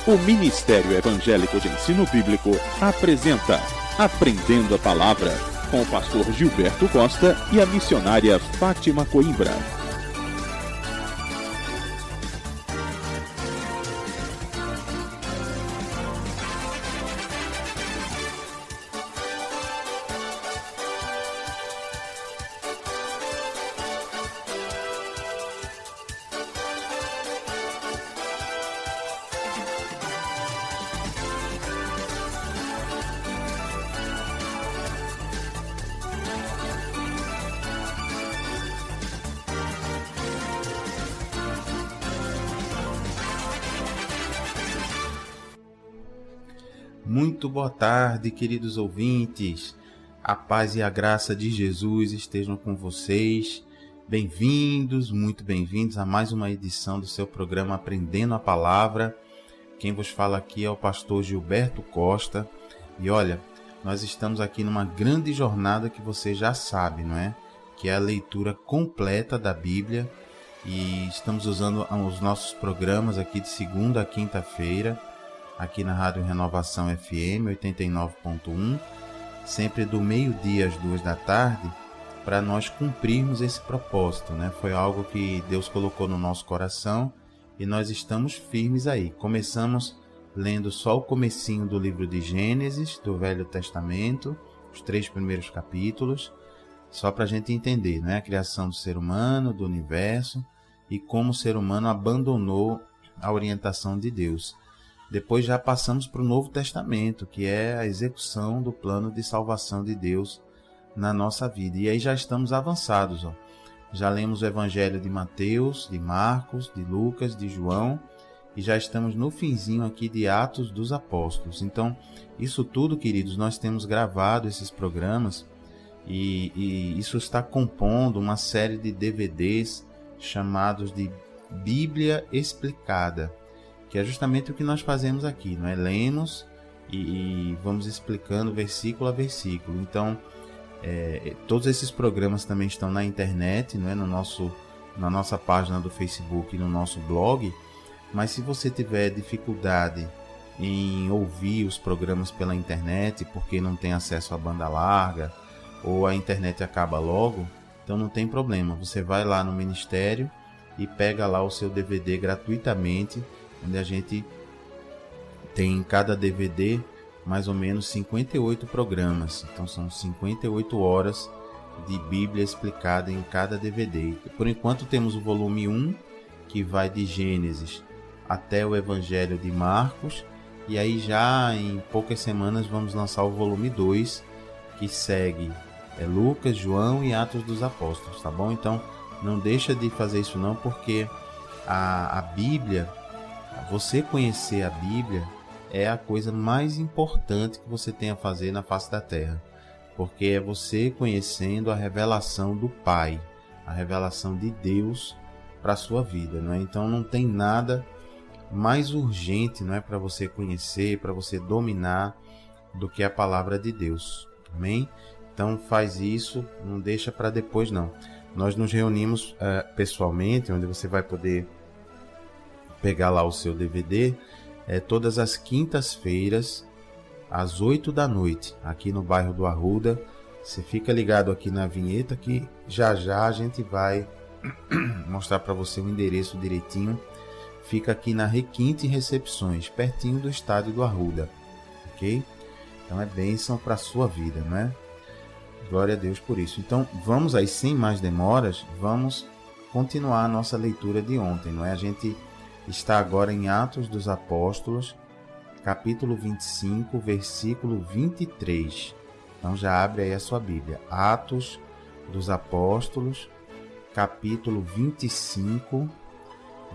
O Ministério Evangélico de Ensino Bíblico apresenta Aprendendo a Palavra, com o pastor Gilberto Costa e a missionária Fátima Coimbra. Muito boa tarde, queridos ouvintes. A paz e a graça de Jesus estejam com vocês. Bem-vindos, muito bem-vindos a mais uma edição do seu programa Aprendendo a Palavra. Quem vos fala aqui é o pastor Gilberto Costa. E olha, nós estamos aqui numa grande jornada que você já sabe, não é? Que é a leitura completa da Bíblia. E estamos usando os nossos programas aqui de segunda a quinta-feira, aqui na Rádio Renovação FM 89.1, sempre do meio-dia às 2 da tarde, para nós cumprirmos esse propósito, né? Foi algo que Deus colocou no nosso coração e nós estamos firmes aí. Começamos lendo só o comecinho do livro de Gênesis, do Velho Testamento, os 3 primeiros capítulos, só para a gente entender, né? A criação do ser humano, do universo e como o ser humano abandonou a orientação de Deus. Depois já passamos para o Novo Testamento, que é a execução do plano de salvação de Deus na nossa vida. E aí já estamos avançados. Já lemos o Evangelho de Mateus, de Marcos, de Lucas, de João, e já estamos no finzinho aqui de Atos dos Apóstolos. Então, isso tudo, queridos, nós temos gravado esses programas e isso está compondo uma série de DVDs chamados de Bíblia Explicada, que é justamente o que nós fazemos aqui, não é? Lemos e vamos explicando versículo a versículo. Então, todos esses programas também estão na internet, não é? Na nossa página do Facebook e no nosso blog. Mas se você tiver dificuldade em ouvir os programas pela internet, porque não tem acesso à banda larga, ou a internet acaba logo, então não tem problema. Você vai lá no Ministério e pega lá o seu DVD gratuitamente, onde a gente tem em cada DVD mais ou menos 58 programas. Então são 58 horas de Bíblia explicada em cada DVD. Por enquanto temos o volume 1, que vai de Gênesis até o Evangelho de Marcos. E aí já em poucas semanas vamos lançar o volume 2, que segue Lucas, João e Atos dos Apóstolos, tá bom? Então não deixa de fazer isso não, porque a Bíblia, você conhecer a Bíblia é a coisa mais importante que você tem a fazer na face da terra, porque é você conhecendo a revelação do Pai, a revelação de Deus para a sua vida, não é? Então não tem nada mais urgente, não é, para você conhecer, para você dominar, do que a palavra de Deus, amém? Então faz isso, não deixa para depois não. Nós nos reunimos pessoalmente, onde você vai poder pegar lá o seu DVD, todas as quintas-feiras, às 8 da noite, aqui no bairro do Arruda. Você fica ligado aqui na vinheta que já a gente vai mostrar para você o endereço direitinho. Fica aqui na Requinte Recepções, pertinho do estádio do Arruda, ok? Então é bênção para a sua vida, não é? Glória a Deus por isso. Então vamos aí, sem mais demoras, vamos continuar a nossa leitura de ontem, não é? A gente está agora em Atos dos Apóstolos, capítulo 25, versículo 23. Então já abre aí a sua Bíblia. Atos dos Apóstolos, capítulo 25,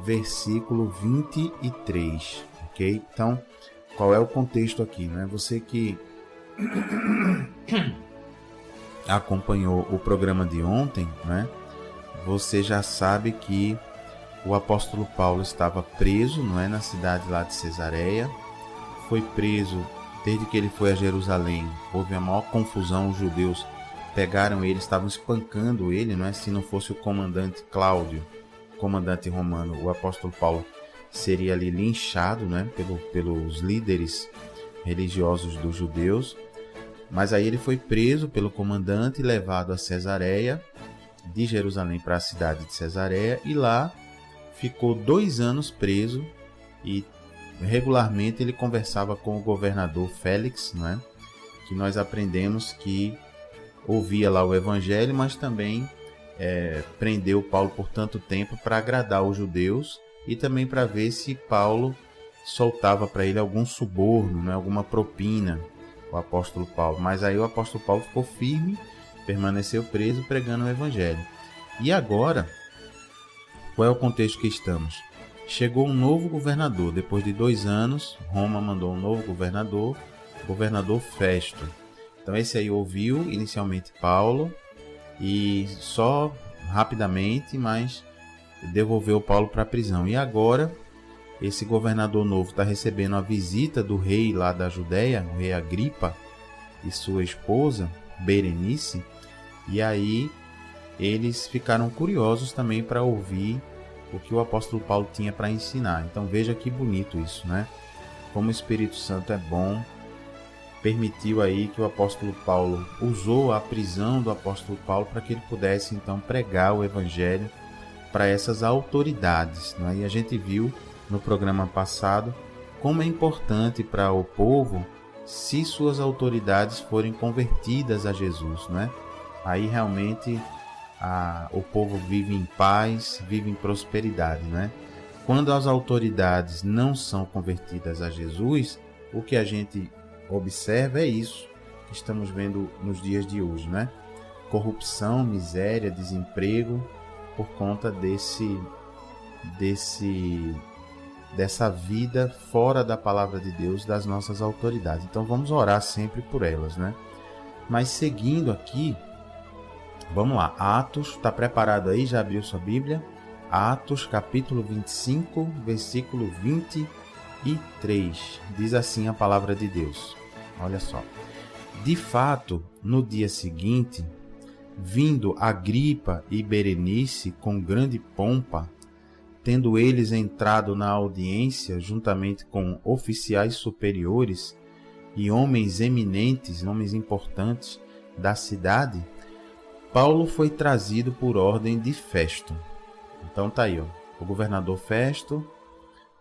versículo 23. Ok? Então, qual é o contexto aqui, né? Você que acompanhou o programa de ontem, né? Você já sabe que o apóstolo Paulo estava preso, não é, na cidade lá de Cesareia. Foi preso desde que ele foi a Jerusalém. Houve a maior confusão, os judeus pegaram ele, estavam espancando ele, não é? Se não fosse o comandante Cláudio, comandante romano, o apóstolo Paulo seria ali linchado, né, pelos líderes religiosos dos judeus. Mas aí ele foi preso pelo comandante e levado a Cesareia, de Jerusalém para a cidade de Cesareia, e lá ficou 2 anos preso, e regularmente ele conversava com o governador Félix, né, que nós aprendemos que ouvia lá o evangelho, mas também prendeu Paulo por tanto tempo para agradar os judeus e também para ver se Paulo soltava para ele algum suborno, né, alguma propina, o apóstolo Paulo. Mas aí o apóstolo Paulo ficou firme, permaneceu preso pregando o evangelho. E agora, qual é o contexto que estamos? Chegou um novo governador. Depois de 2 anos, Roma mandou um novo governador, o governador Festo. Então esse aí ouviu inicialmente Paulo e só rapidamente, mas devolveu Paulo para a prisão. E agora esse governador novo está recebendo a visita do rei lá da Judéia, o rei Agripa, e sua esposa Berenice. E aí eles ficaram curiosos também para ouvir o que o apóstolo Paulo tinha para ensinar. Então veja que bonito isso, né? Como o Espírito Santo é bom. Permitiu aí que o apóstolo Paulo usou a prisão do apóstolo Paulo para que ele pudesse então pregar o evangelho para essas autoridades, né? E a gente viu no programa passado como é importante para o povo se suas autoridades forem convertidas a Jesus, né? Aí realmente o povo vive em paz, vive em prosperidade, né? Quando as autoridades não são convertidas a Jesus, o que a gente observa é isso que estamos vendo nos dias de hoje, né? Corrupção, miséria, desemprego por conta dessa vida fora da palavra de Deus das nossas autoridades. Então vamos orar sempre por elas, né? Mas seguindo aqui, vamos lá. Atos, está preparado aí? Já abriu sua Bíblia? Atos capítulo 25, versículo 23. Diz assim a palavra de Deus. Olha só. De fato, no dia seguinte, vindo Agripa e Berenice com grande pompa, tendo eles entrado na audiência juntamente com oficiais superiores e homens eminentes, homens importantes da cidade, Paulo foi trazido por ordem de Festo. Então tá aí, ó. O governador Festo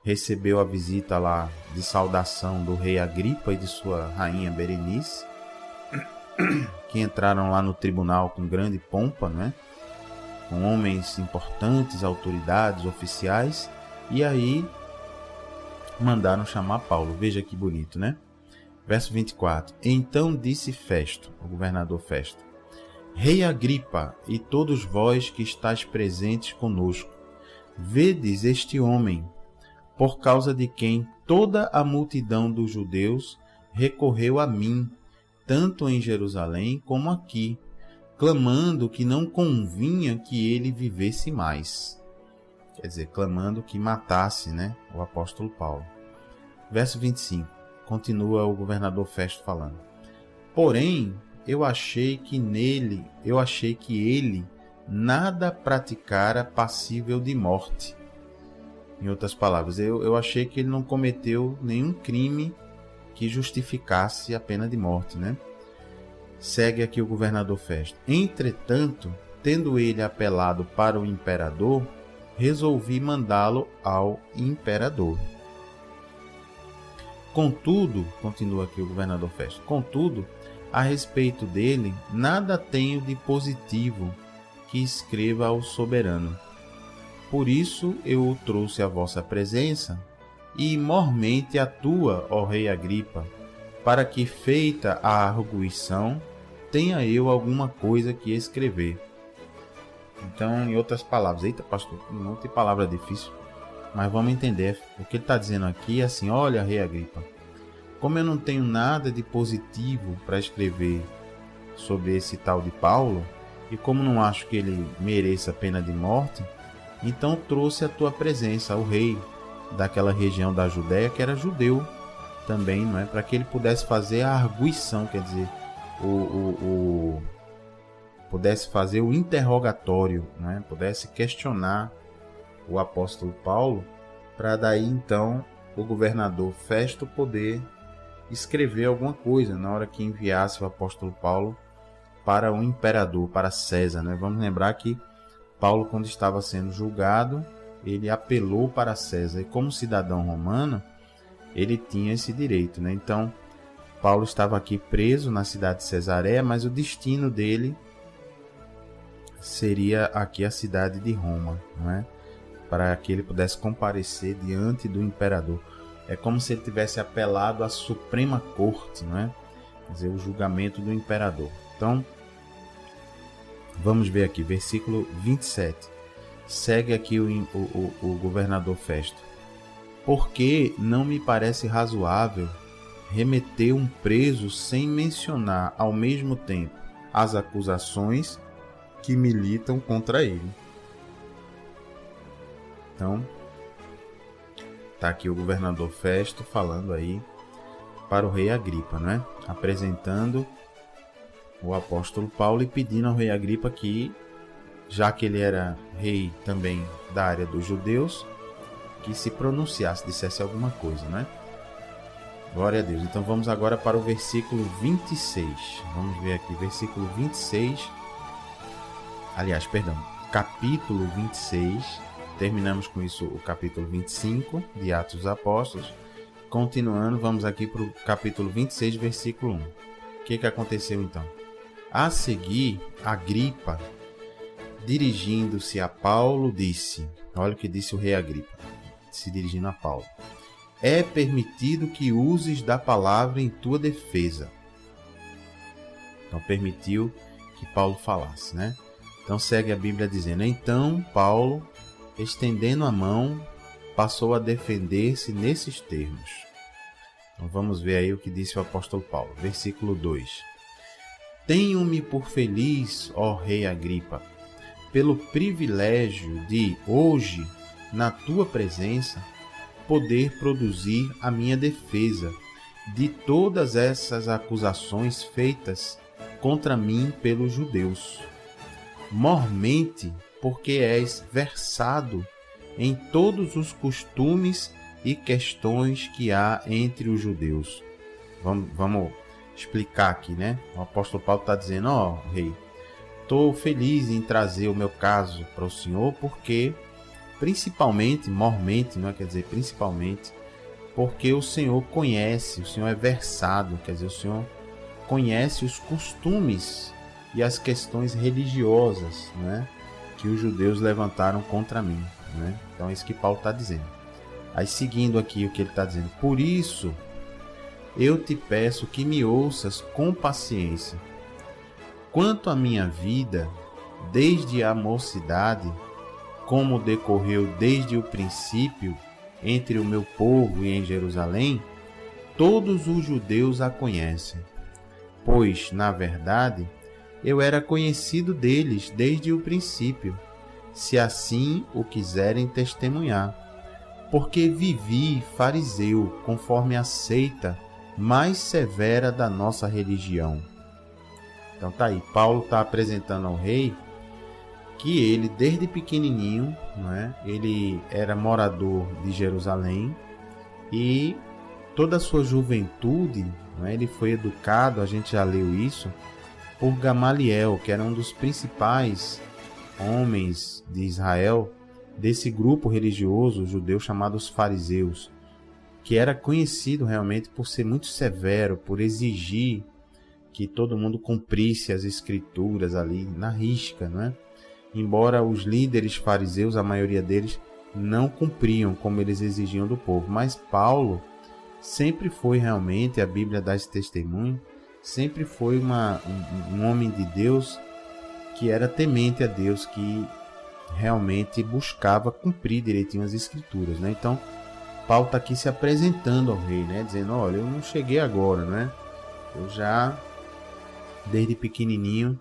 recebeu a visita lá de saudação do rei Agripa e de sua rainha Berenice, que entraram lá no tribunal com grande pompa, né? Com homens importantes, autoridades, oficiais, e aí mandaram chamar Paulo. Veja que bonito, né? Verso 24. Então disse Festo, o governador Festo: Rei Agripa e todos vós que estáis presentes conosco, vedes este homem, por causa de quem toda a multidão dos judeus recorreu a mim, tanto em Jerusalém como aqui, clamando que não convinha que ele vivesse mais. Quer dizer, clamando que matasse, né, o apóstolo Paulo. Verso 25, continua o governador Festo falando. Porém, eu achei que ele nada praticara passível de morte. Em outras palavras, eu achei que ele não cometeu nenhum crime que justificasse a pena de morte, né? Segue aqui o governador Festo. Entretanto, tendo ele apelado para o imperador, resolvi mandá-lo ao imperador. Contudo, continua aqui o governador Festo, contudo, a respeito dele, nada tenho de positivo que escreva ao soberano. Por isso eu o trouxe à vossa presença, e mormente a tua, ó rei Agripa, para que, feita a arguição, tenha eu alguma coisa que escrever. Então, em outras palavras, eita pastor, não tem palavra difícil, mas vamos entender. O que ele está dizendo aqui é assim: olha, rei Agripa, como eu não tenho nada de positivo para escrever sobre esse tal de Paulo, e como não acho que ele mereça pena de morte, então trouxe à tua presença o rei daquela região da Judéia, que era judeu também, não é? Para que ele pudesse fazer a arguição, quer dizer, pudesse fazer o interrogatório, né? Pudesse questionar o apóstolo Paulo para daí então o governador Festo poder escrever alguma coisa na hora que enviasse o apóstolo Paulo para o imperador, para César, né? Vamos lembrar que Paulo, quando estava sendo julgado, ele apelou para César, e como cidadão romano, ele tinha esse direito, né? Então, Paulo estava aqui preso na cidade de Cesareia, mas o destino dele seria aqui a cidade de Roma, né? Para que ele pudesse comparecer diante do imperador. É como se ele tivesse apelado à Suprema Corte, né? Quer dizer, o julgamento do imperador. Então, vamos ver aqui, versículo 27. Segue aqui o governador Festo. Porque não me parece razoável remeter um preso sem mencionar ao mesmo tempo as acusações que militam contra ele. Então, está aqui o governador Festo falando aí para o rei Agripa, né? Apresentando o apóstolo Paulo e pedindo ao rei Agripa que, já que ele era rei também da área dos judeus, que se pronunciasse, dissesse alguma coisa, né? Glória a Deus. Então vamos agora para o versículo 26. Vamos ver aqui, versículo 26. Aliás, perdão, capítulo 26. Terminamos com isso o capítulo 25 de Atos dos Apóstolos. Continuando, vamos aqui para o capítulo 26, versículo 1. O que aconteceu então? A seguir, Agripa, dirigindo-se a Paulo, disse... Olha o que disse o rei Agripa, se dirigindo a Paulo. É permitido que uses da palavra em tua defesa. Então, permitiu que Paulo falasse, né? Então, segue a Bíblia dizendo... Então, Paulo, estendendo a mão, passou a defender-se nesses termos. Então, vamos ver aí o que disse o apóstolo Paulo. Versículo 2. Tenho-me por feliz, ó rei Agripa, pelo privilégio de, hoje, na tua presença, poder produzir a minha defesa de todas essas acusações feitas contra mim pelos judeus. Mormente, porque és versado em todos os costumes e questões que há entre os judeus. Vamos explicar aqui, né? O apóstolo Paulo está dizendo, ó, rei, estou feliz em trazer o meu caso para o senhor, porque, principalmente, mormente, não é? Quer dizer, principalmente, porque o senhor conhece, o senhor é versado, quer dizer, o senhor conhece os costumes e as questões religiosas, né, que os judeus levantaram contra mim, né? Então é isso que Paulo está dizendo. Aí, seguindo aqui o que ele está dizendo, por isso eu te peço que me ouças com paciência. Quanto à minha vida, desde a mocidade, como decorreu desde o princípio entre o meu povo e em Jerusalém, todos os judeus a conhecem, pois, na verdade, eu era conhecido deles desde o princípio, se assim o quiserem testemunhar, porque vivi fariseu conforme a seita mais severa da nossa religião. Então tá aí, Paulo está apresentando ao rei que ele, desde pequenininho, né, ele era morador de Jerusalém e toda a sua juventude, né, ele foi educado, a gente já leu isso, por Gamaliel, que era um dos principais homens de Israel, desse grupo religioso judeu chamado os fariseus, que era conhecido realmente por ser muito severo, por exigir que todo mundo cumprisse as escrituras ali na risca, né? Embora os líderes fariseus, a maioria deles, não cumpriam como eles exigiam do povo. Mas Paulo sempre foi realmente, a Bíblia dá esse testemunho, sempre foi um homem de Deus que era temente a Deus, que realmente buscava cumprir direitinho as escrituras, né? Então, Paulo está aqui se apresentando ao rei, né? Dizendo, olha, eu não cheguei agora, né? Eu já, desde pequenininho,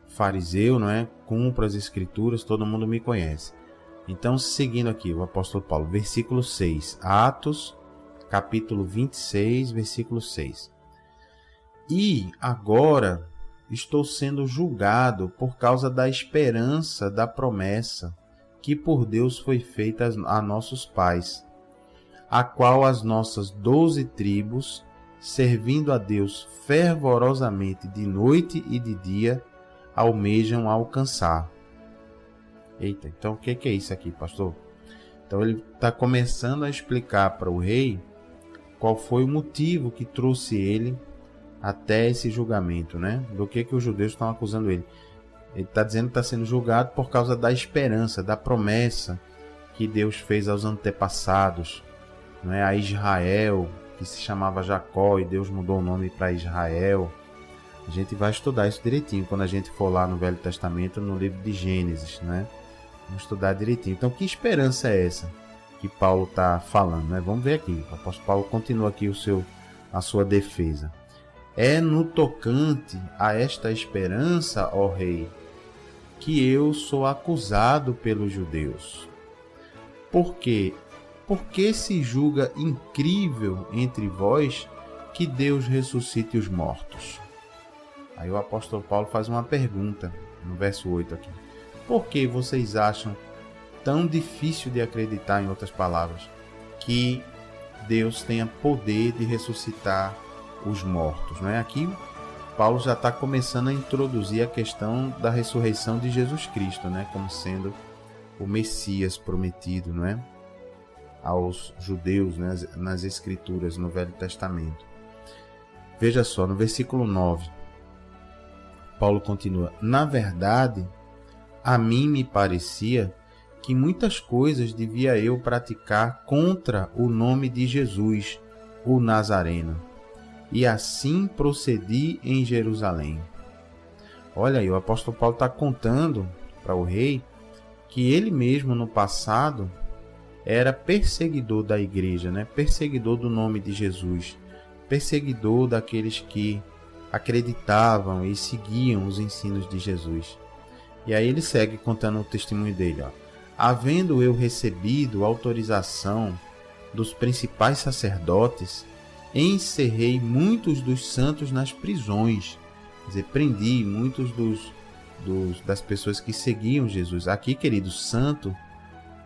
fariseu, não é? Cumpro as escrituras, todo mundo me conhece. Então, seguindo aqui, o apóstolo Paulo, versículo 6, Atos, capítulo 26, versículo 6. E agora estou sendo julgado por causa da esperança da promessa que por Deus foi feita a nossos pais, a qual as nossas 12 tribos, servindo a Deus fervorosamente de noite e de dia, almejam alcançar. Eita, então o que é isso aqui, pastor? Então ele está começando a explicar para o rei qual foi o motivo que trouxe ele até esse julgamento, né? Do que os judeus estão acusando ele. Ele está dizendo que está sendo julgado por causa da esperança, da promessa que Deus fez aos antepassados, não é? A Israel, que se chamava Jacó e Deus mudou o nome para Israel. A gente vai estudar isso direitinho quando a gente for lá no Velho Testamento, no livro de Gênesis, né? Vamos estudar direitinho. Então, que esperança é essa que Paulo está falando, né? Vamos ver aqui. O apóstolo Paulo continua aqui a sua defesa. É no tocante a esta esperança, ó rei, que eu sou acusado pelos judeus. Por quê? Porque se julga incrível entre vós que Deus ressuscite os mortos. Aí o apóstolo Paulo faz uma pergunta no verso 8 aqui. Por que vocês acham tão difícil de acreditar, em outras palavras, que Deus tenha poder de ressuscitar os mortos? Não é? Aqui Paulo já está começando a introduzir a questão da ressurreição de Jesus Cristo, né? Como sendo o Messias prometido, não é? Aos judeus, né? Nas Escrituras, no Velho Testamento. Veja só, no versículo 9, Paulo continua: na verdade, a mim me parecia que muitas coisas devia eu praticar contra o nome de Jesus, o Nazareno, e assim procedi em Jerusalém. Olha aí, o apóstolo Paulo está contando para o rei que ele mesmo no passado era perseguidor da igreja, né? Perseguidor do nome de Jesus, perseguidor daqueles que acreditavam e seguiam os ensinos de Jesus. E aí ele segue contando o testemunho dele. Havendo eu recebido autorização dos principais sacerdotes, encerrei muitos dos santos nas prisões. Quer dizer, prendi muitos das pessoas que seguiam Jesus. Aqui, querido, santo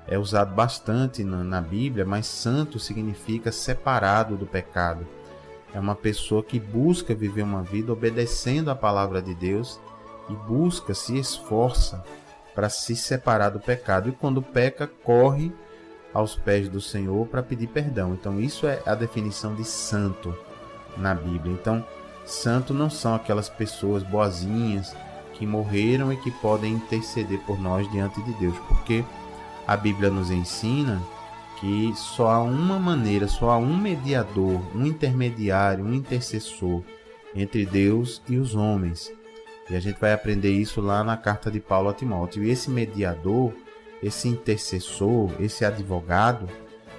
é usado bastante na Bíblia, mas santo significa separado do pecado. É uma pessoa que busca viver uma vida obedecendo à palavra de Deus e busca, se esforça para se separar do pecado. E quando peca, corre aos pés do Senhor para pedir perdão. Então isso é a definição de santo na Bíblia. Então, santo não são aquelas pessoas boazinhas que morreram e que podem interceder por nós diante de Deus, porque a Bíblia nos ensina que só há uma maneira, só há um mediador, um intermediário, um intercessor entre Deus e os homens. E a gente vai aprender isso lá na carta de Paulo a Timóteo. E esse mediador, esse intercessor, esse advogado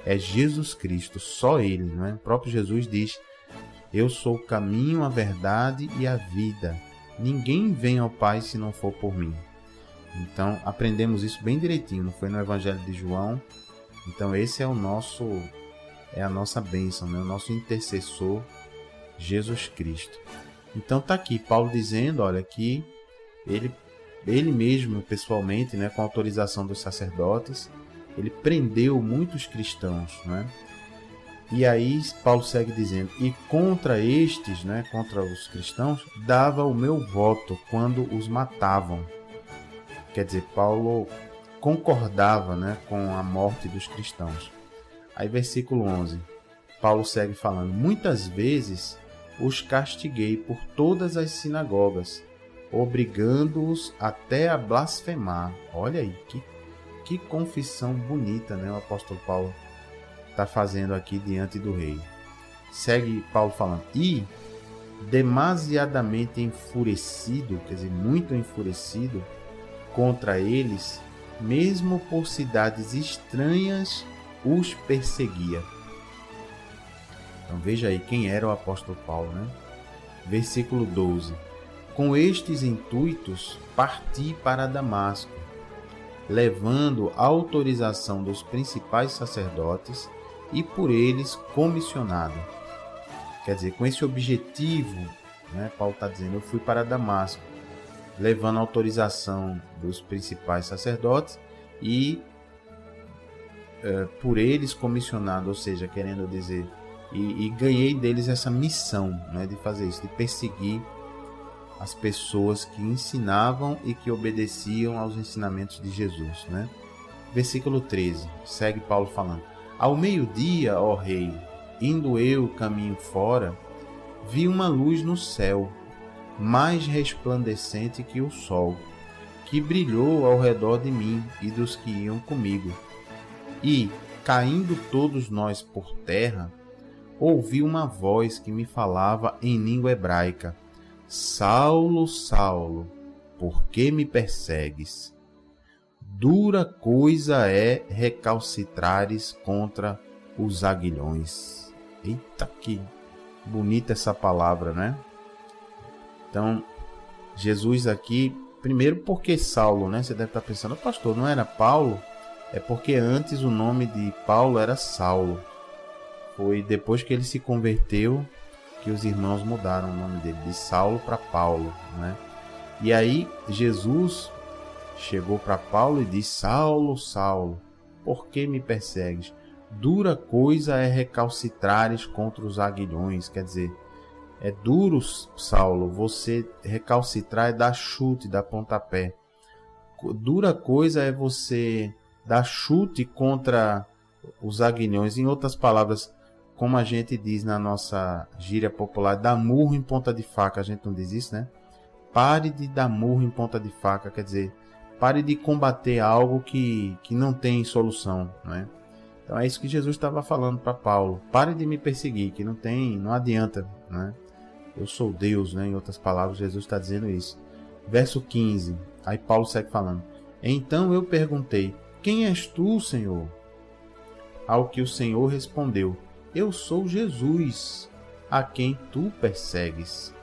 é Jesus Cristo, só Ele, não é? O próprio Jesus diz: eu sou o caminho, a verdade e a vida. Ninguém vem ao Pai se não for por mim. Então, aprendemos isso bem direitinho, não foi no Evangelho de João? Então, esse é a nossa bênção, né? O nosso intercessor, Jesus Cristo. Então, está aqui Paulo dizendo, olha, que ele mesmo, pessoalmente, né, com autorização dos sacerdotes, ele prendeu muitos cristãos, né? E aí Paulo segue dizendo: e contra estes, né, contra os cristãos, dava o meu voto quando os matavam. Quer dizer, Paulo concordava, né, com a morte dos cristãos. Aí versículo 11, Paulo segue falando: muitas vezes os castiguei por todas as sinagogas, obrigando-os até a blasfemar. Olha aí, que confissão bonita, né, o apóstolo Paulo está fazendo aqui diante do rei. Segue Paulo falando: e demasiadamente enfurecido, quer dizer, muito enfurecido contra eles, mesmo por cidades estranhas, os perseguia. Então veja aí quem era o apóstolo Paulo, né? Versículo 12. Com estes intuitos parti para Damasco, levando a autorização dos principais sacerdotes e por eles comissionado. Quer dizer, com esse objetivo, né, Paulo está dizendo: eu fui para Damasco, levando a autorização dos principais sacerdotes e por eles comissionado, ou seja, querendo dizer, e ganhei deles essa missão, né, de fazer isso, de perseguir as pessoas que ensinavam e que obedeciam aos ensinamentos de Jesus, né? Versículo 13, segue Paulo falando: ao meio-dia, ó rei, indo eu caminho fora, vi uma luz no céu, mais resplandecente que o sol, que brilhou ao redor de mim e dos que iam comigo. E, caindo todos nós por terra, ouvi uma voz que me falava em língua hebraica: Saulo, Saulo, por que me persegues? Dura coisa é recalcitrares contra os aguilhões. Eita, que bonita essa palavra, né? Então, Jesus aqui, primeiro porque Saulo, né? Você deve estar pensando, pastor, não era Paulo? É porque antes o nome de Paulo era Saulo. Foi depois que ele se converteu que os irmãos mudaram o nome dele de Saulo para Paulo, né? E aí Jesus chegou para Paulo e disse: Saulo, Saulo, por que me persegues? Dura coisa é recalcitrares contra os aguilhões. Quer dizer, é duro, Saulo, você recalcitrar, é dar chute, dar pontapé. Dura coisa é você dar chute contra os aguilhões. Em outras palavras, como a gente diz na nossa gíria popular, dar murro em ponta de faca. A gente não diz isso, né? Pare de dar murro em ponta de faca. Quer dizer, pare de combater algo que não tem solução, né? Então é isso que Jesus estava falando para Paulo. Pare de me perseguir, que não adianta, né? Eu sou Deus, né? Em outras palavras, Jesus está dizendo isso. Verso 15, aí Paulo segue falando: então eu perguntei: quem és tu, Senhor? Ao que o Senhor respondeu: eu sou Jesus, a quem tu persegues.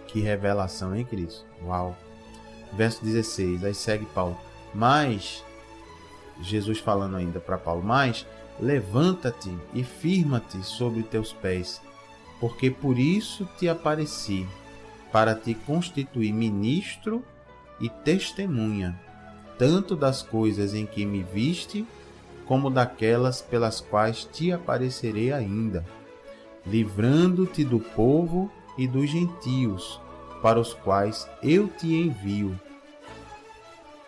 Que revelação, hein, Cristo? Uau! Verso 16, aí segue Paulo: mas, Jesus falando ainda para Paulo, mas levanta-te e firma-te sobre teus pés, porque por isso te apareci, para te constituir ministro e testemunha, tanto das coisas em que me viste, como daquelas pelas quais te aparecerei ainda, livrando-te do povo e dos gentios, para os quais eu te envio,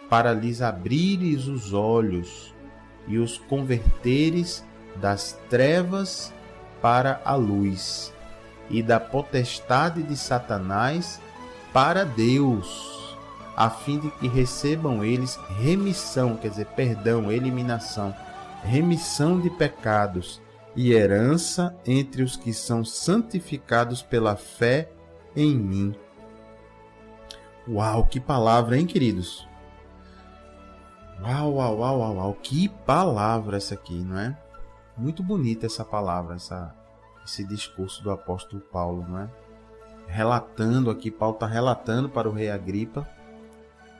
para lhes abrires os olhos e os converteres das trevas para a luz, e da potestade de Satanás para Deus, a fim de que recebam eles remissão, quer dizer, perdão, eliminação, remissão de pecados e herança entre os que são santificados pela fé em mim. Uau, que palavra, hein, queridos? Uau, que palavra essa aqui, não é? Muito bonita essa palavra, esse discurso do apóstolo Paulo, não é? Relatando aqui, Paulo está relatando para o rei Agripa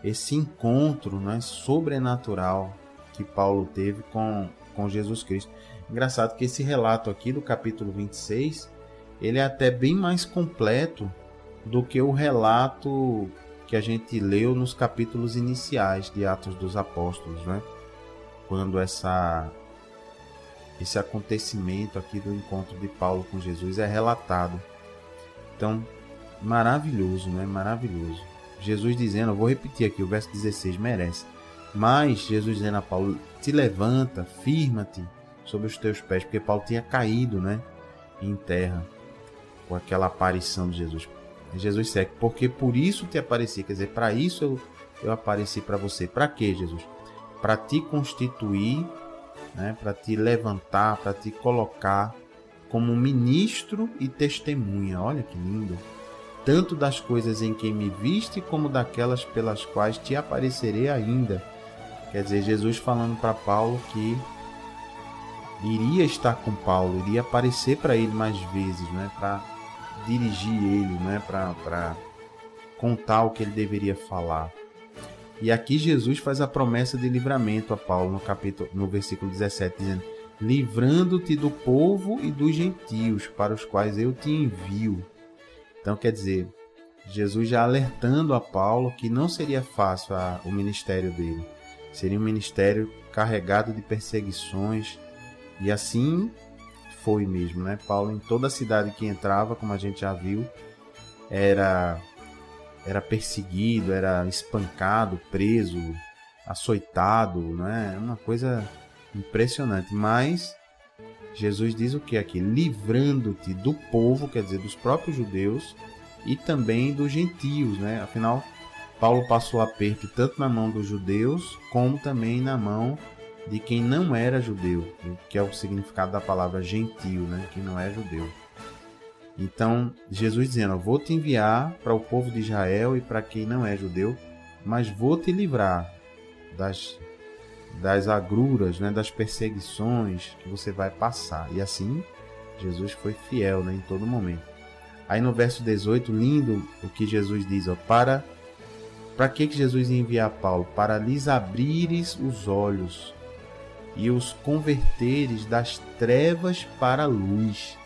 esse encontro, não é, sobrenatural que Paulo teve com Jesus Cristo. Engraçado que esse relato aqui do capítulo 26, ele é até bem mais completo do que o relato que a gente leu nos capítulos iniciais de Atos dos Apóstolos, né? Quando esse acontecimento aqui do encontro de Paulo com Jesus é relatado. Então, maravilhoso, né? Maravilhoso. Jesus dizendo, eu vou repetir aqui o verso 16, merece. Mas Jesus dizendo a Paulo: te levanta, firma-te sobre os teus pés, porque Paulo tinha caído, né, em terra com aquela aparição de Jesus. E Jesus segue: porque por isso te apareci, quer dizer, para isso eu apareci para você. Para quê, Jesus? Para te constituir, né, para te levantar, para te colocar como ministro e testemunha. Olha que lindo! Tanto das coisas em que me viste, como daquelas pelas quais te aparecerei ainda. Quer dizer, Jesus falando para Paulo que iria estar com Paulo, iria aparecer para ele mais vezes, né, para dirigir ele, né, para contar o que ele deveria falar. E aqui Jesus faz a promessa de livramento a Paulo no versículo 17, dizendo: livrando-te do povo e dos gentios, para os quais eu te envio. Então, quer dizer, Jesus já alertando a Paulo que não seria fácil o ministério dele, Seria um ministério carregado de perseguições. E assim foi mesmo, né? Paulo, em toda a cidade que entrava, como a gente já viu, era perseguido, era espancado, preso, açoitado, né? É uma coisa impressionante. Mas Jesus diz o que aqui? Livrando-te do povo, quer dizer, dos próprios judeus e também dos gentios, né? Afinal, Paulo passou aperto tanto na mão dos judeus como também na mão de quem não era judeu, que é o significado da palavra gentio, né? Quem não é judeu. Então, Jesus dizendo, vou te enviar para o povo de Israel e para quem não é judeu, mas vou te livrar das agruras, né, das perseguições que você vai passar. E assim, Jesus foi fiel, né, em todo momento. Aí no verso 18, lindo o que Jesus diz, ó, para que Jesus ia enviar Paulo? Para lhes abrires os olhos e os converteres das trevas para a luz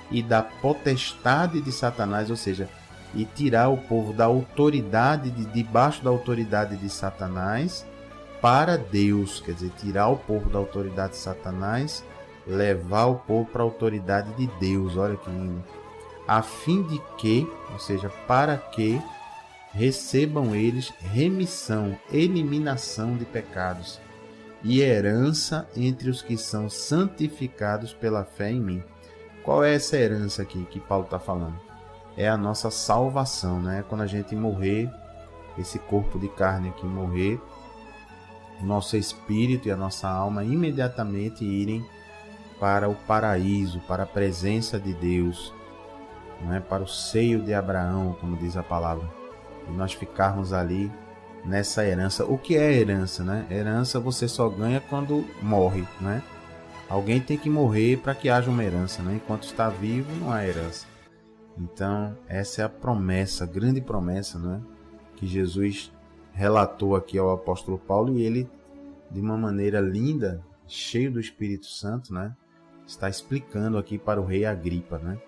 e da potestade de Satanás, ou seja, e tirar o povo da autoridade, debaixo da autoridade de Satanás, para Deus, quer dizer, tirar o povo da autoridade de Satanás, levar o povo para a autoridade de Deus, olha que lindo, a fim de que, ou seja, para que recebam eles remissão, eliminação de pecados e herança entre os que são santificados pela fé em mim. Qual é essa herança aqui que Paulo está falando? É a nossa salvação, né? Quando a gente morrer, esse corpo de carne aqui morrer, o nosso espírito e a nossa alma imediatamente irem para o paraíso, para a presença de Deus, não é? Para o seio de Abraão, como diz a palavra. E nós ficarmos ali nessa herança. O que é herança, né? Herança você só ganha quando morre, né? Alguém tem que morrer para que haja uma herança, né? Enquanto está vivo, não há herança. Então, essa é a promessa, a grande promessa, né? Que Jesus relatou aqui ao apóstolo Paulo, e ele, de uma maneira linda, cheio do Espírito Santo, né? Está explicando aqui para o rei Agripa, né?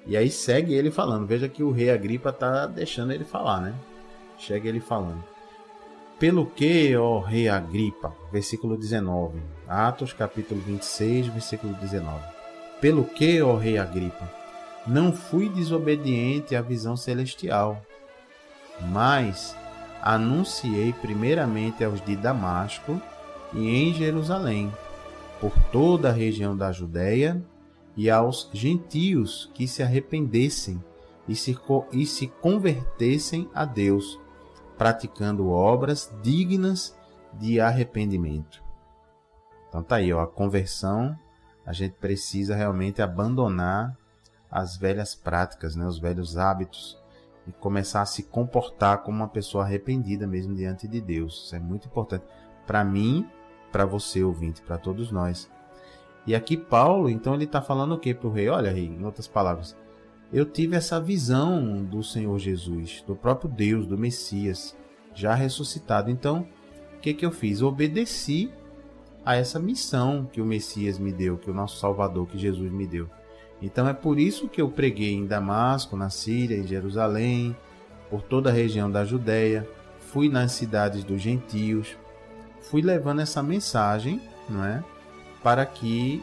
E aí segue ele falando. Veja que o rei Agripa está deixando ele falar, né? Chega ele falando. Pelo que, ó rei Agripa, versículo 19, Atos capítulo 26, versículo 19. Pelo que, ó rei Agripa, não fui desobediente à visão celestial, mas anunciei primeiramente aos de Damasco e em Jerusalém, por toda a região da Judéia, e aos gentios que se arrependessem e se convertessem a Deus, praticando obras dignas de arrependimento. Então tá aí, ó, a conversão, a gente precisa realmente abandonar as velhas práticas, né, os velhos hábitos, e começar a se comportar como uma pessoa arrependida mesmo diante de Deus. Isso é muito importante para mim, para você ouvinte, para todos nós. E aqui Paulo, então, ele está falando o que para o rei? Olha, rei, em outras palavras, eu tive essa visão do Senhor Jesus, do próprio Deus, do Messias, já ressuscitado. Então, o que eu fiz? Eu obedeci a essa missão que o Messias me deu, que o nosso Salvador, que Jesus me deu. Então, é por isso que eu preguei em Damasco, na Síria, em Jerusalém, por toda a região da Judéia, fui nas cidades dos gentios, fui levando essa mensagem, não é? Para que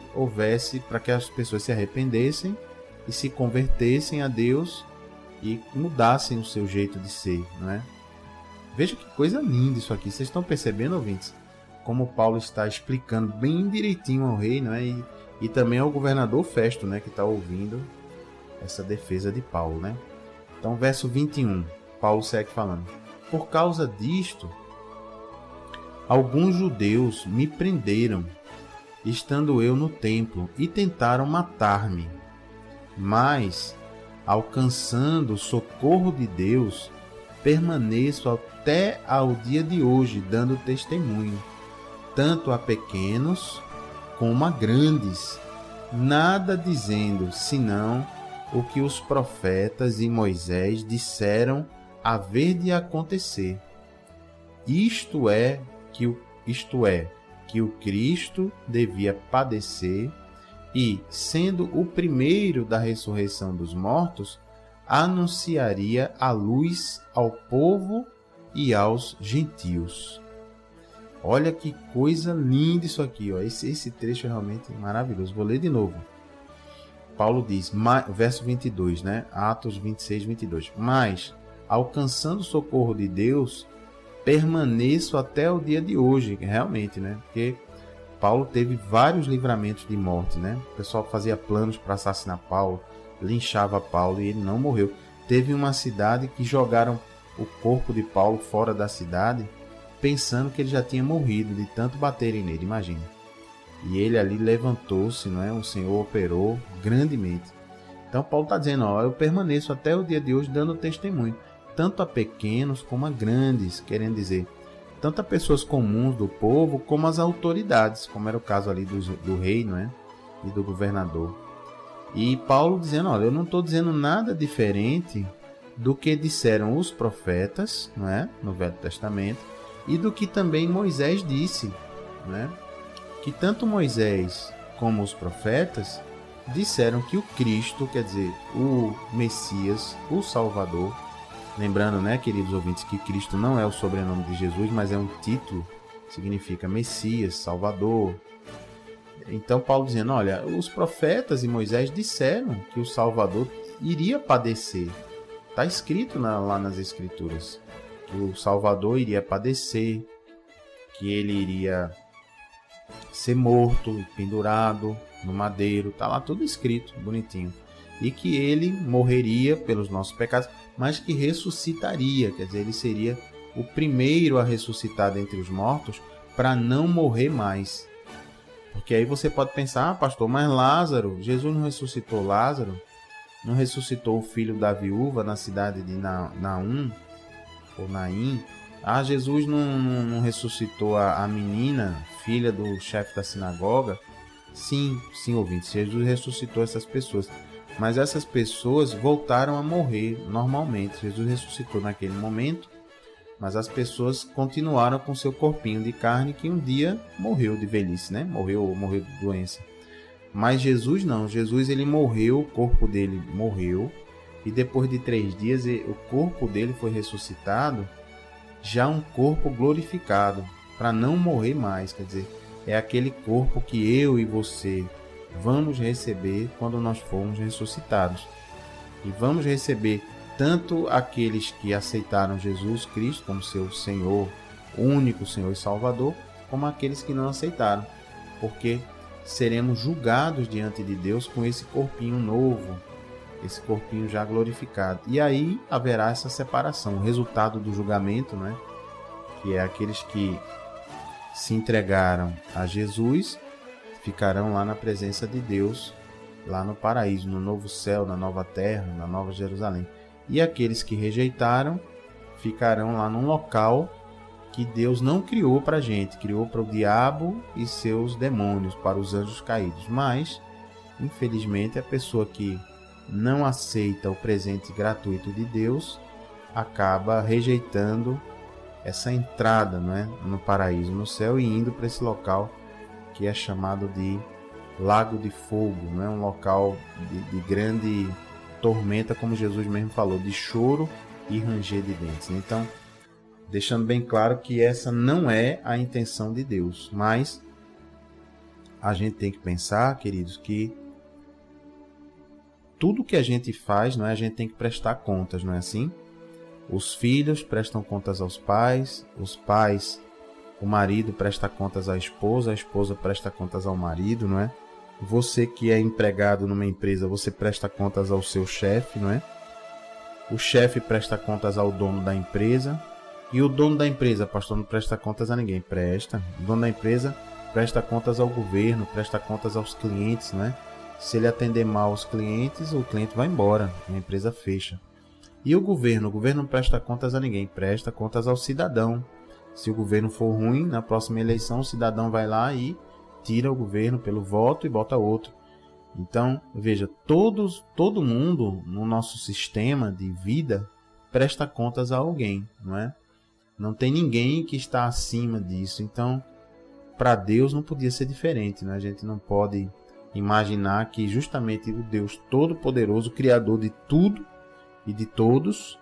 as pessoas se arrependessem e se convertessem a Deus e mudassem o seu jeito de ser, não é? Veja que coisa linda isso aqui. Vocês estão percebendo, ouvintes? Como Paulo está explicando bem direitinho ao rei, não é? E também ao governador Festo, né? Que está ouvindo essa defesa de Paulo, né? Então, verso 21, Paulo segue falando. Por causa disto, alguns judeus me prenderam, estando eu no templo, e tentaram matar-me. Mas, alcançando o socorro de Deus, permaneço até ao dia de hoje, dando testemunho, tanto a pequenos como a grandes, nada dizendo, senão o que os profetas e Moisés disseram haver de acontecer. Isto é, que o Cristo devia padecer e, sendo o primeiro da ressurreição dos mortos, anunciaria a luz ao povo e aos gentios. Olha que coisa linda isso aqui, ó. Esse trecho é realmente maravilhoso. Vou ler de novo. Paulo diz, verso 22, né? Atos 26, 22. Mas, alcançando o socorro de Deus, permaneço até o dia de hoje. Realmente, né? Porque Paulo teve vários livramentos de morte, né? O pessoal fazia planos para assassinar Paulo, linchava Paulo e ele não morreu. Teve uma cidade que jogaram o corpo de Paulo fora da cidade, pensando que ele já tinha morrido, de tanto baterem nele, imagina. E ele ali levantou-se, não é? O Senhor operou grandemente. Então Paulo está dizendo, ó, eu permaneço até o dia de hoje dando testemunho, tanto a pequenos como a grandes, querendo dizer, tanto a pessoas comuns do povo, como as autoridades, como era o caso ali do rei, não é? E do governador. E Paulo dizendo, olha, eu não estou dizendo nada diferente do que disseram os profetas, não é? No Velho Testamento, e do que também Moisés disse, né? Que tanto Moisés como os profetas disseram que o Cristo, quer dizer, o Messias, o Salvador, lembrando, né, queridos ouvintes, que Cristo não é o sobrenome de Jesus, mas é um título, significa Messias, Salvador. Então Paulo dizendo, olha, os profetas e Moisés disseram que o Salvador iria padecer. Está escrito lá nas Escrituras que o Salvador iria padecer, que ele iria ser morto, pendurado no madeiro, tá lá tudo escrito, bonitinho. E que ele morreria pelos nossos pecados, mas que ressuscitaria, quer dizer, ele seria o primeiro a ressuscitar dentre os mortos para não morrer mais. Porque aí você pode pensar, pastor, mas Lázaro, Jesus não ressuscitou Lázaro? Não ressuscitou o filho da viúva na cidade de Naum, ou Naim? Ah, Jesus não ressuscitou a menina, filha do chefe da sinagoga? Sim, ouvintes, Jesus ressuscitou essas pessoas. Mas essas pessoas voltaram a morrer normalmente. Jesus ressuscitou naquele momento, mas as pessoas continuaram com seu corpinho de carne que um dia morreu de velhice, né? Morreu de doença. Mas Jesus não. Jesus ele morreu, o corpo dele morreu. E depois de 3 dias, o corpo dele foi ressuscitado, já um corpo glorificado, para não morrer mais. Quer dizer, é aquele corpo que eu e você vamos receber quando nós formos ressuscitados. E vamos receber tanto aqueles que aceitaram Jesus Cristo como seu Senhor, único Senhor e Salvador, como aqueles que não aceitaram. Porque seremos julgados diante de Deus com esse corpinho novo, esse corpinho já glorificado. E aí haverá essa separação, o resultado do julgamento, né? Que é aqueles que se entregaram a Jesus, ficarão lá na presença de Deus, lá no paraíso, no novo céu, na nova terra, na nova Jerusalém. E aqueles que rejeitaram, ficarão lá num local que Deus não criou para a gente, criou para o diabo e seus demônios, para os anjos caídos. Mas, infelizmente, a pessoa que não aceita o presente gratuito de Deus acaba rejeitando essa entrada, não é, no paraíso, no céu, e indo para esse local que é chamado de Lago de Fogo, não é? Um local de grande tormenta, como Jesus mesmo falou, de choro e ranger de dentes. Então, deixando bem claro que essa não é a intenção de Deus, mas a gente tem que pensar, queridos, que tudo que a gente faz, não é, a gente tem que prestar contas, não é assim? Os filhos prestam contas aos pais, os pais, o marido presta contas à esposa, a esposa presta contas ao marido, não é? Você que é empregado numa empresa, você presta contas ao seu chefe, não é? O chefe presta contas ao dono da empresa. E o dono da empresa, pastor, não presta contas a ninguém. Presta. O dono da empresa presta contas ao governo, presta contas aos clientes, não é? Se ele atender mal os clientes, o cliente vai embora, a empresa fecha. E o governo não presta contas a ninguém, presta contas ao cidadão. Se o governo for ruim, na próxima eleição o cidadão vai lá e tira o governo pelo voto e bota outro. Então, veja, todo mundo no nosso sistema de vida presta contas a alguém, não é? Não tem ninguém que está acima disso. Então, para Deus não podia ser diferente, né? A gente não pode imaginar que justamente o Deus Todo-Poderoso, Criador de tudo e de todos,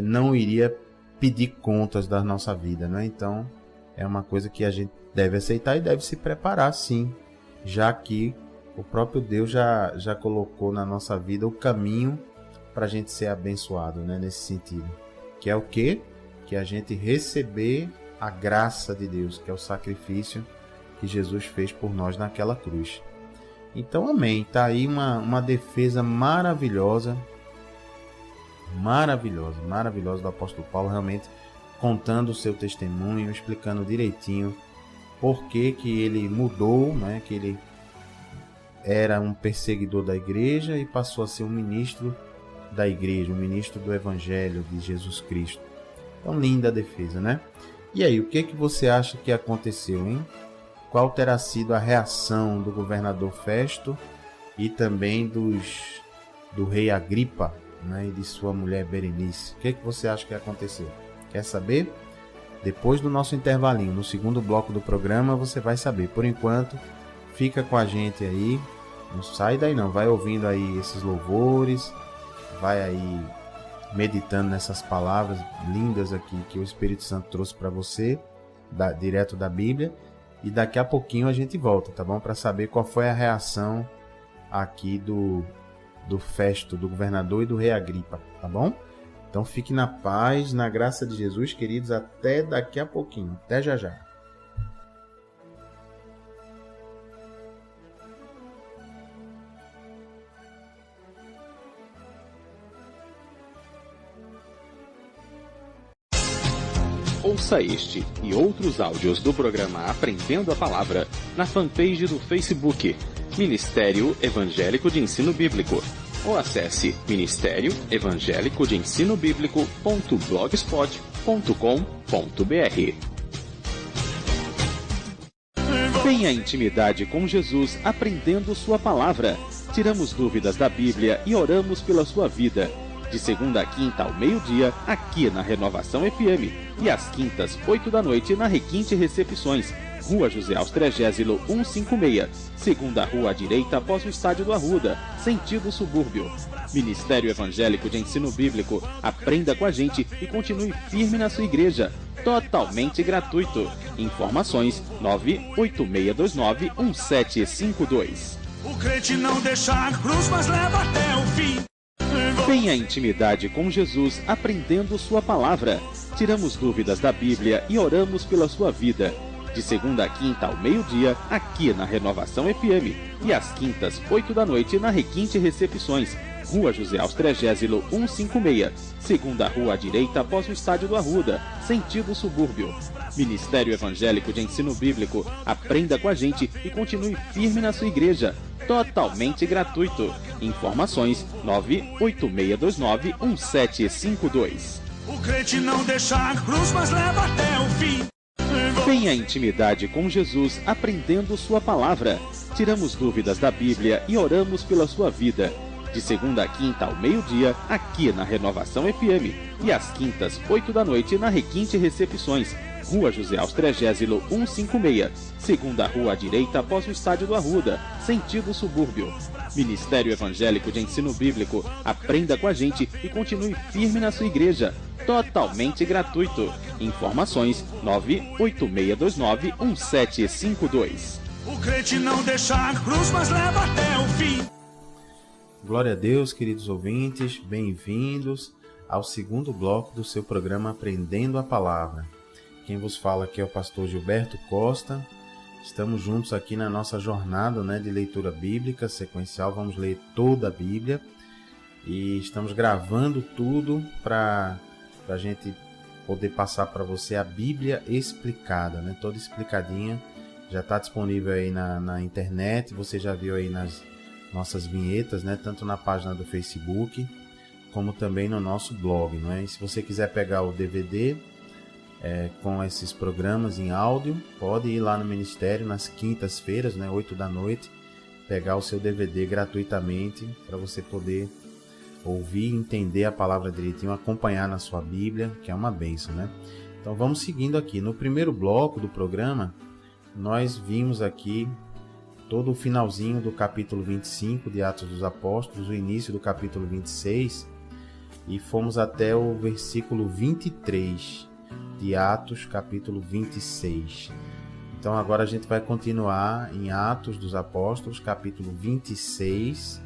não iria pedir contas da nossa vida, né? Então, é uma coisa que a gente deve aceitar e deve se preparar, sim, já que o próprio Deus já colocou na nossa vida o caminho para a gente ser abençoado, né, nesse sentido. Que é o quê? Que a gente receber a graça de Deus, que é o sacrifício que Jesus fez por nós naquela cruz. Então, amém. Está aí uma defesa maravilhosa do apóstolo Paulo, realmente contando o seu testemunho, explicando direitinho por que ele mudou, né? Que ele era um perseguidor da igreja e passou a ser um ministro da igreja, um ministro do evangelho de Jesus Cristo. Então, linda a defesa, né? E aí, o que você acha que aconteceu, hein? Qual terá sido a reação do governador Festo e também do rei Agripa, né, e de sua mulher Berenice? O que você acha que aconteceu? Quer saber? Depois do nosso intervalinho, no segundo bloco do programa, você vai saber. Por enquanto, fica com a gente aí. Não sai daí não. Vai ouvindo aí esses louvores. Vai aí meditando nessas palavras lindas aqui que o Espírito Santo trouxe para você, direto da Bíblia. E daqui a pouquinho a gente volta, tá bom? Para saber qual foi a reação aqui do Festo, do governador e do rei Agripa, tá bom? Então fique na paz, na graça de Jesus, queridos, até daqui a pouquinho. Até já já. Ouça este e outros áudios do programa Aprendendo a Palavra na fanpage do Facebook, Ministério Evangélico de Ensino Bíblico. Ou acesse Ministério Evangélico de Ensino Bíblico.blogspot.com.br. Tenha intimidade com Jesus aprendendo sua palavra. Tiramos dúvidas da Bíblia e oramos pela sua vida. De segunda a quinta ao meio-dia, aqui na Renovação FM. E às quintas, 8 da noite, na Requinte Recepções, Rua José Austrégésilo 156, segunda rua à direita após o Estádio do Arruda, sentido subúrbio. Ministério Evangélico de Ensino Bíblico. Aprenda com a gente e continue firme na sua igreja. Totalmente gratuito. Informações 986291752. O crente não deixa a cruz, mas leva até o fim. Tenha intimidade com Jesus aprendendo sua palavra. Tiramos dúvidas da Bíblia e oramos pela sua vida. De segunda a quinta ao meio-dia, aqui na Renovação FM. E às quintas, 8 da noite, na Requinte Recepções, Rua José Austrégésilo 156, segunda rua à direita após o Estádio do Arruda, sentido subúrbio. Ministério Evangélico de Ensino Bíblico. Aprenda com a gente e continue firme na sua igreja. Totalmente gratuito. Informações 986291752. O crente não deixa a cruz, mas leva até o fim. Tenha intimidade com Jesus aprendendo sua palavra. Tiramos dúvidas da Bíblia e oramos pela sua vida. De segunda a quinta ao meio-dia, aqui na Renovação FM. E às quintas, 8 da noite, na Requinte Recepções, Rua José Austrégésilo 156, segunda rua à direita após o Estádio do Arruda, sentido subúrbio. Ministério Evangélico de Ensino Bíblico. Aprenda com a gente e continue firme na sua igreja. Totalmente gratuito. Informações 986291752. O crente não deixa a cruz, mas leva até o fim. Glória a Deus, queridos ouvintes, bem-vindos ao segundo bloco do seu programa Aprendendo a Palavra. Quem vos fala aqui é o pastor Gilberto Costa. Estamos juntos aqui na nossa jornada, de leitura bíblica sequencial. Vamos ler toda a Bíblia e estamos gravando tudo para a gente poder passar para você a Bíblia explicada, toda explicadinha. Já está disponível aí na internet, você já viu aí nas nossas vinhetas, tanto na página do Facebook como também no nosso blog. E se você quiser pegar o DVD com esses programas em áudio, pode ir lá no Ministério nas quintas-feiras, 8 da noite, pegar o seu DVD gratuitamente para você poder ouvir e entender a palavra direitinho, acompanhar na sua Bíblia, que é uma bênção, Então vamos seguindo aqui. No primeiro bloco do programa, nós vimos aqui todo o finalzinho do capítulo 25 de Atos dos Apóstolos, o início do capítulo 26, e fomos até o versículo 23. de Atos, capítulo 26. Então agora a gente vai continuar em Atos dos Apóstolos, capítulo 26,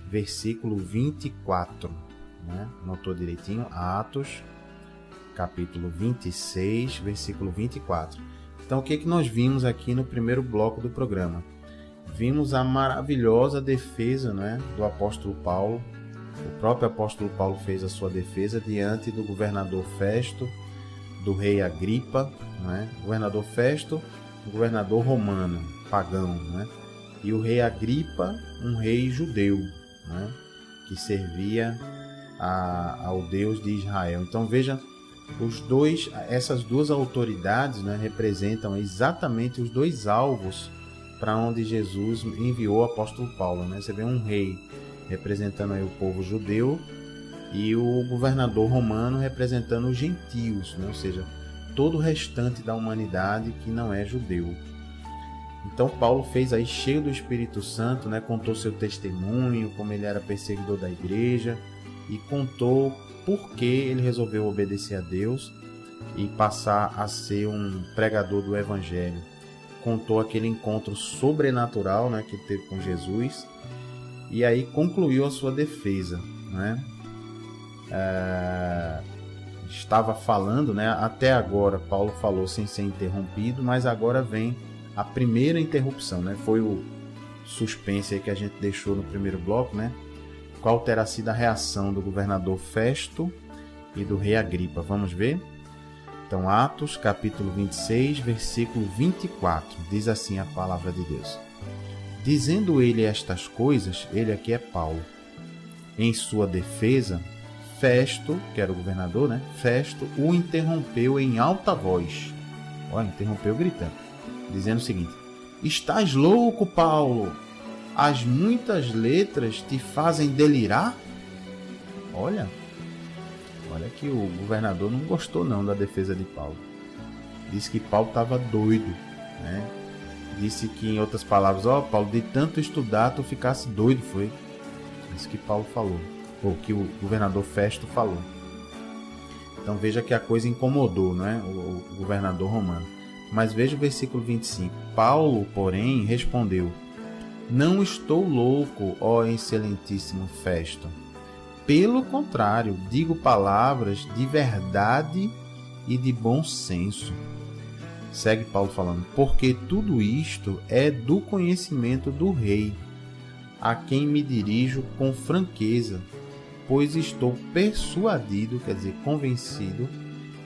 versículo 24. Né? Notou direitinho? Atos, capítulo 26, versículo 24. Então o que nós vimos aqui no primeiro bloco do programa? Vimos a maravilhosa defesa, né, do apóstolo Paulo. O próprio apóstolo Paulo fez a sua defesa diante do governador Festo, do rei Agripa, né? Governador Festo, governador romano, pagão, né? E o rei Agripa, um rei judeu, né? Que servia ao Deus de Israel. Então veja, essas duas autoridades, né, representam exatamente os dois alvos para onde Jesus enviou o apóstolo Paulo, né? Você vê um rei representando aí o povo judeu e o governador romano representando os gentios, né? Ou seja, todo o restante da humanidade que não é judeu. Então Paulo fez aí cheio do Espírito Santo, né? Contou seu testemunho, como ele era perseguidor da igreja, e contou por que ele resolveu obedecer a Deus e passar a ser um pregador do Evangelho. Contou aquele encontro sobrenatural, né, que teve com Jesus, e aí concluiu a sua defesa, né? Estava falando, né? Até agora Paulo falou sem ser interrompido, mas agora vem a primeira interrupção, né? Foi o suspense aí que a gente deixou no primeiro bloco, né? Qual terá sido a reação do governador Festo e do rei Agripa? Vamos ver? Então, Atos, capítulo 26, versículo 24, diz assim a palavra de Deus. Dizendo ele estas coisas, ele aqui é Paulo, em sua defesa, Festo, que era o governador, né? Festo o interrompeu em alta voz. Olha, interrompeu gritando, dizendo o seguinte: estás louco, Paulo? As muitas letras te fazem delirar? Olha que o governador não gostou não da defesa de Paulo. Disse que Paulo estava doido, né? Disse que, em outras palavras, Paulo, de tanto estudar, tu ficasse doido, foi? Isso que Paulo falou, ou que o governador Festo falou. Então veja que a coisa incomodou, né, o governador romano. Mas veja o versículo 25. Paulo, porém, respondeu: não estou louco, ó excelentíssimo Festo. Pelo contrário, digo palavras de verdade e de bom senso. Segue Paulo falando: porque tudo isto é do conhecimento do rei, a quem me dirijo com franqueza, pois estou persuadido, quer dizer, convencido,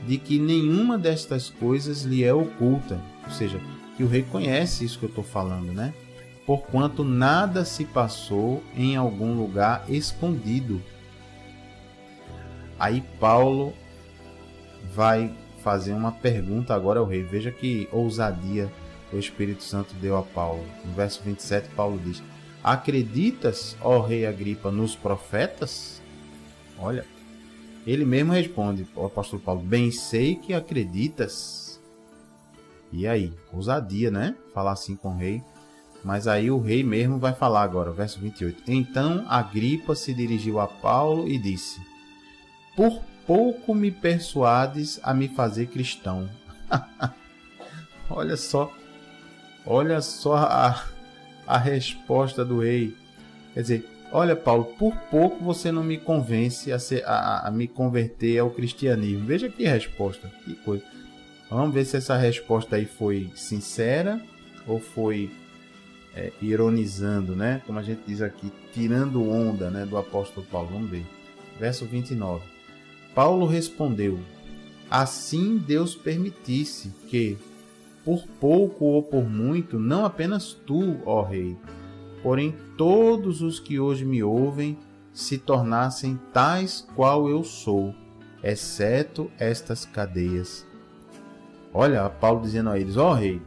de que nenhuma destas coisas lhe é oculta. Ou seja, que o rei conhece isso que eu estou falando, né? Porquanto nada se passou em algum lugar escondido. Aí Paulo vai fazer uma pergunta agora ao rei. Veja que ousadia o Espírito Santo deu a Paulo. No verso 27, Paulo diz: acreditas, ó rei Agripa, nos profetas? Olha, ele mesmo responde, o apóstolo Paulo: bem sei que acreditas. E aí, ousadia, né? Falar assim com o rei. Mas aí o rei mesmo vai falar agora, verso 28. Então Agripa se dirigiu a Paulo e disse: por pouco me persuades a me fazer cristão. Olha só a resposta do rei. Quer dizer, olha, Paulo, por pouco você não me convence a me converter ao cristianismo. Veja que resposta, que coisa. Vamos ver se essa resposta aí foi sincera ou foi ironizando, né? Como a gente diz aqui, tirando onda, né, do apóstolo Paulo. Vamos ver. Verso 29. Paulo respondeu: assim Deus permitisse que, por pouco ou por muito, não apenas tu, ó rei, porém todos os que hoje me ouvem se tornassem tais qual eu sou, exceto estas cadeias. Olha, Paulo dizendo a eles: ó rei,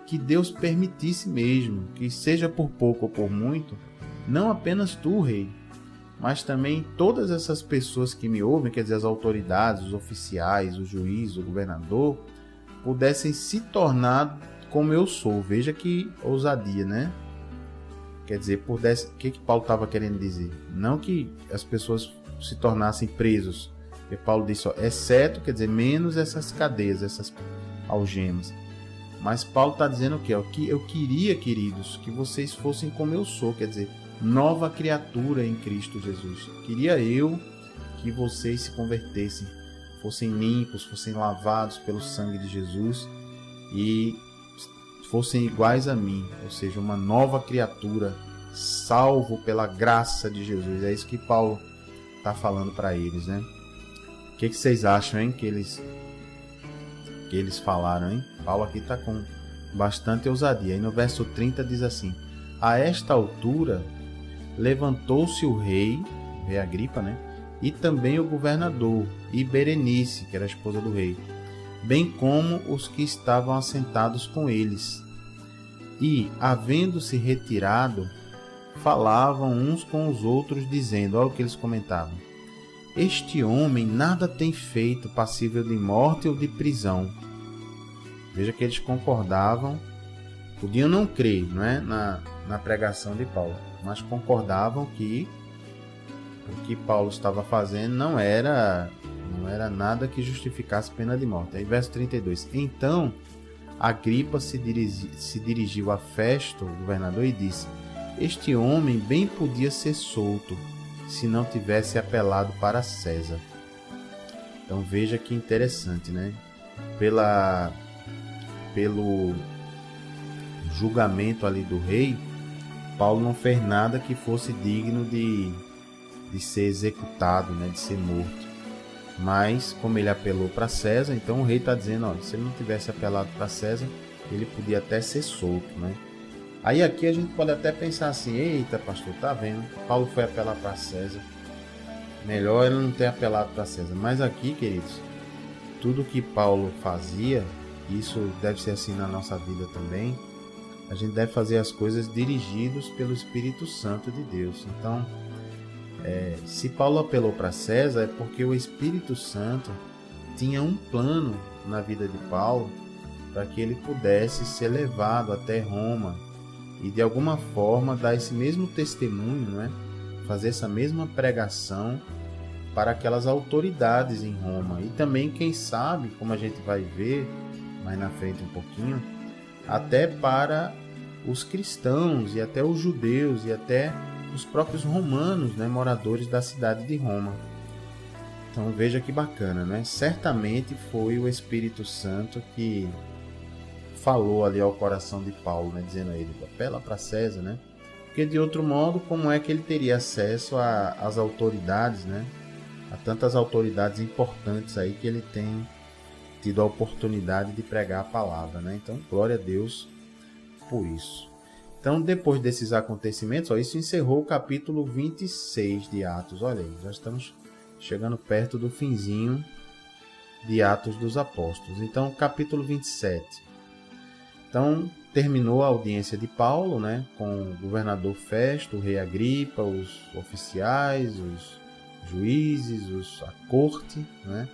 que Deus permitisse mesmo, que seja por pouco ou por muito, não apenas tu, rei, mas também todas essas pessoas que me ouvem, quer dizer, as autoridades, os oficiais, o juiz, o governador, pudessem se tornar como eu sou. Veja que ousadia, né? Quer dizer, o que Paulo estava querendo dizer? Não que as pessoas se tornassem presos, E Paulo disse, ó, exceto, quer dizer, menos essas cadeias, essas algemas. Mas Paulo está dizendo o quê? Que eu queria, queridos, que vocês fossem como eu sou, quer dizer, nova criatura em Cristo Jesus. Queria eu que vocês se convertessem, fossem limpos, fossem lavados pelo sangue de Jesus e fossem iguais a mim, ou seja, uma nova criatura, salvo pela graça de Jesus. É isso que Paulo está falando para eles, né? O que vocês acham, hein? Que eles falaram, hein? Paulo aqui está com bastante ousadia. Aí no verso 30 diz assim: a esta altura levantou-se o rei Agripa, né? E também o governador, e Berenice, que era a esposa do rei, bem como os que estavam assentados com eles. E, havendo-se retirado, falavam uns com os outros, dizendo, olha o que eles comentavam: este homem nada tem feito passível de morte ou de prisão. Veja que eles concordavam, podiam não crer, não é, na pregação de Paulo, mas concordavam que o que Paulo estava fazendo não era nada que justificasse pena de morte. Aí verso 32. Então Agripa se dirigiu a Festo, o governador, e disse: este homem bem podia ser solto, se não tivesse apelado para César. Então veja que interessante, né? Pelo julgamento ali do rei, Paulo não fez nada que fosse digno de ser executado, né? De ser morto. Mas como ele apelou para César, então o rei está dizendo, ó, se ele não tivesse apelado para César, ele podia até ser solto, né? Aí aqui a gente pode até pensar assim: eita, pastor, tá vendo? Paulo foi apelar para César. Melhor ele não ter apelado para César. Mas aqui, queridos, tudo que Paulo fazia, isso deve ser assim na nossa vida também. A gente deve fazer as coisas dirigidos pelo Espírito Santo de Deus. Então, se Paulo apelou para César, é porque o Espírito Santo tinha um plano na vida de Paulo para que ele pudesse ser levado até Roma e de alguma forma dar esse mesmo testemunho, não é? Fazer essa mesma pregação para aquelas autoridades em Roma. E também, quem sabe, como a gente vai ver mais na frente um pouquinho, até para os cristãos e até os judeus e até os próprios romanos, né, moradores da cidade de Roma. Então veja que bacana, né? Certamente foi o Espírito Santo que falou ali ao coração de Paulo, né, dizendo a ele: apela para César, né? Porque de outro modo, como é que ele teria acesso às autoridades, né? A tantas autoridades importantes aí que ele tem tido a oportunidade de pregar a palavra, né? Então, glória a Deus por isso. Então, depois desses acontecimentos, ó, isso encerrou o capítulo 26 de Atos. Olha aí, já estamos chegando perto do finzinho de Atos dos Apóstolos. Então, capítulo 27. Então, terminou a audiência de Paulo, né, com o governador Festo, o rei Agripa, os oficiais, os juízes, a corte, né,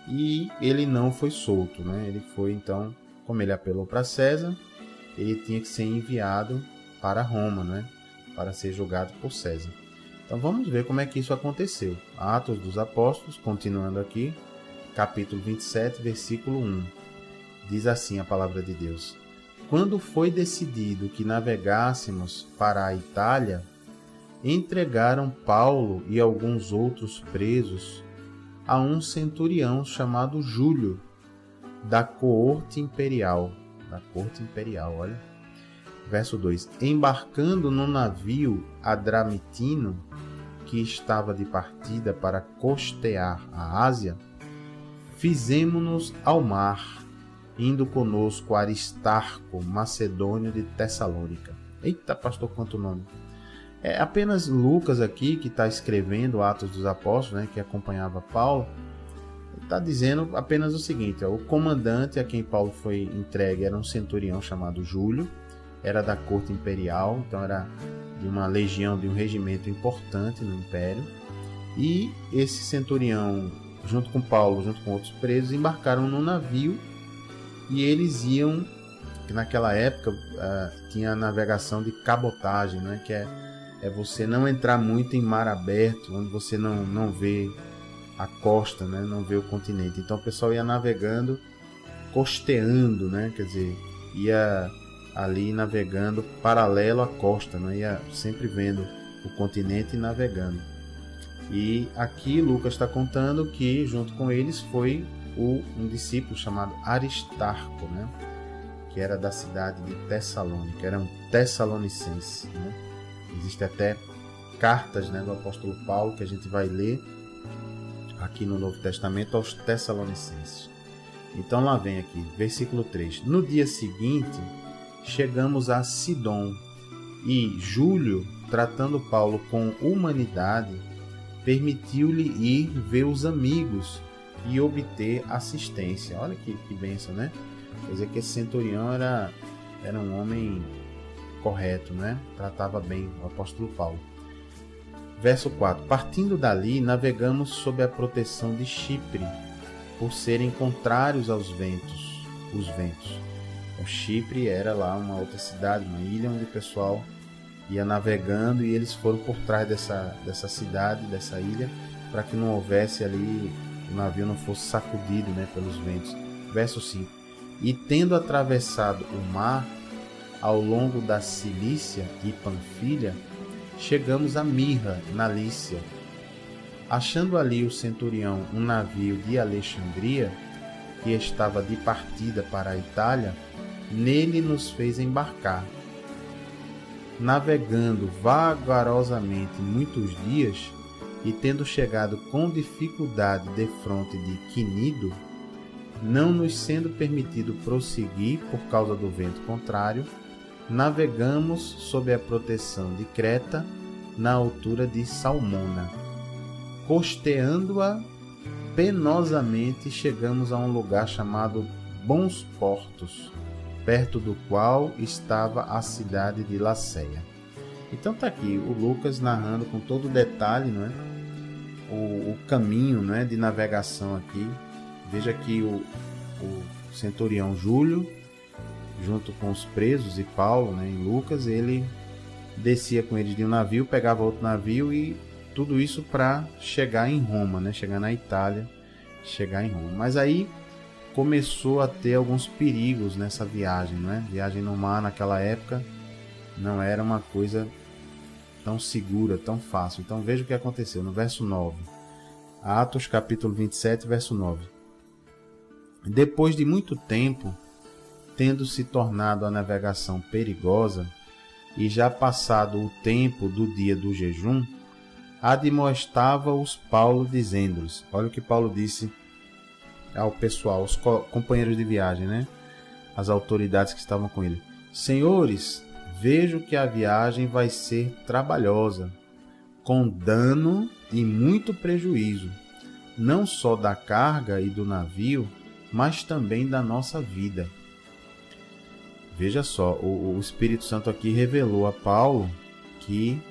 e ele não foi solto, né, ele foi, então, como ele apelou para César, ele tinha que ser enviado para Roma, né, para ser julgado por César. Então vamos ver como é que isso aconteceu. Atos dos Apóstolos, continuando aqui, capítulo 27, versículo 1. Diz assim a palavra de Deus: quando foi decidido que navegássemos para a Itália, entregaram Paulo e alguns outros presos a um centurião chamado Júlio, da coorte imperial. Olha. Verso 2. Embarcando no navio Adramitino, que estava de partida para costear a Ásia, fizemo-nos ao mar, indo conosco Aristarco, macedônio de Tessalônica. Eita, pastor, quanto nome! É apenas Lucas aqui, que está escrevendo Atos dos Apóstolos, né, que acompanhava Paulo, está dizendo apenas o seguinte: ó, o comandante a quem Paulo foi entregue era um centurião chamado Júlio, era da corte imperial, então era de uma legião, de um regimento importante no império, e esse centurião, junto com Paulo, junto com outros presos, embarcaram no navio e eles iam, que naquela época tinha a navegação de cabotagem, né, que é você não entrar muito em mar aberto, onde você não vê a costa, né? Não vê o continente. Então o pessoal ia navegando, costeando, né? Quer dizer, ia ali navegando paralelo à costa, né? Ia sempre vendo o continente e navegando. E aqui Lucas está contando que junto com eles foi um discípulo chamado Aristarco, né? Que era da cidade de Tessalônica, era um tessalonicense, né? Existem até cartas, né, do apóstolo Paulo que a gente vai ler aqui no Novo Testamento aos Tessalonicenses. Então lá vem aqui, versículo 3. No dia seguinte, chegamos a Sidom e Júlio, tratando Paulo com humanidade, permitiu-lhe ir ver os amigos e obter assistência. Olha que bênção, né? Quer dizer que esse centurião era um homem correto, né? Tratava bem o apóstolo Paulo. Verso 4. Partindo dali, navegamos sob a proteção de Chipre, por serem contrários aos ventos, os ventos. Então, Chipre era lá uma outra cidade, uma ilha onde o pessoal ia navegando e eles foram por trás dessa cidade, dessa ilha, para que não houvesse ali, o navio não fosse sacudido, né, pelos ventos. Verso 5. E tendo atravessado o mar, ao longo da Cilícia e Panfilha, chegamos a Mirra, na Lícia. Achando ali o centurião um navio de Alexandria, que estava de partida para a Itália, nele nos fez embarcar. Navegando vagarosamente muitos dias, e tendo chegado com dificuldade defronte de Quinido, não nos sendo permitido prosseguir por causa do vento contrário, navegamos sob a proteção de Creta, na altura de Salmona. Costeando-a penosamente, chegamos a um lugar chamado Bons Portos, perto do qual estava a cidade de Laceia. Então está aqui o Lucas narrando com todo detalhe, não é? O caminho, não é, de navegação aqui. Veja que o centurião Júlio, junto com os presos e Paulo, né, e Lucas, ele descia com eles de um navio, pegava outro navio e tudo isso para chegar em Roma, né, chegar na Itália, chegar em Roma. Mas aí começou a ter alguns perigos nessa viagem, né? Viagem no mar naquela época não era uma coisa tão segura, tão fácil. Então veja o que aconteceu no verso 9. Atos capítulo 27, verso 9. Depois de muito tempo, tendo se tornado a navegação perigosa, e já passado o tempo do dia do jejum, admoestava-os Paulo, dizendo-lhes, olha o que Paulo disse ao pessoal, aos companheiros de viagem, né? As autoridades que estavam com ele. Senhores, vejo que a viagem vai ser trabalhosa, com dano e muito prejuízo, não só da carga e do navio, mas também da nossa vida. Veja só, o Espírito Santo aqui revelou a Paulo que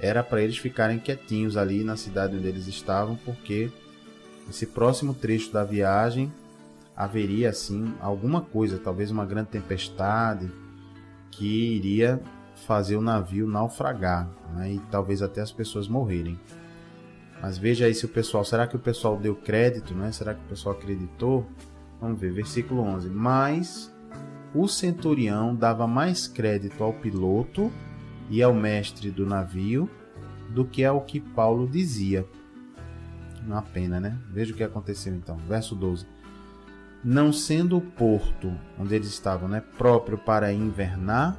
era para eles ficarem quietinhos ali na cidade onde eles estavam, porque esse próximo trecho da viagem haveria assim alguma coisa, talvez uma grande tempestade que iria fazer o navio naufragar, né? E talvez até as pessoas morrerem. Mas veja aí se o pessoal, será que o pessoal deu crédito, né? Será que o pessoal acreditou? Vamos ver, versículo 11. Mas o centurião dava mais crédito ao piloto e ao mestre do navio do que ao que Paulo dizia. Uma pena, né? Veja o que aconteceu então. Verso 12. Não sendo o porto onde eles estavam, né, próprio para invernar,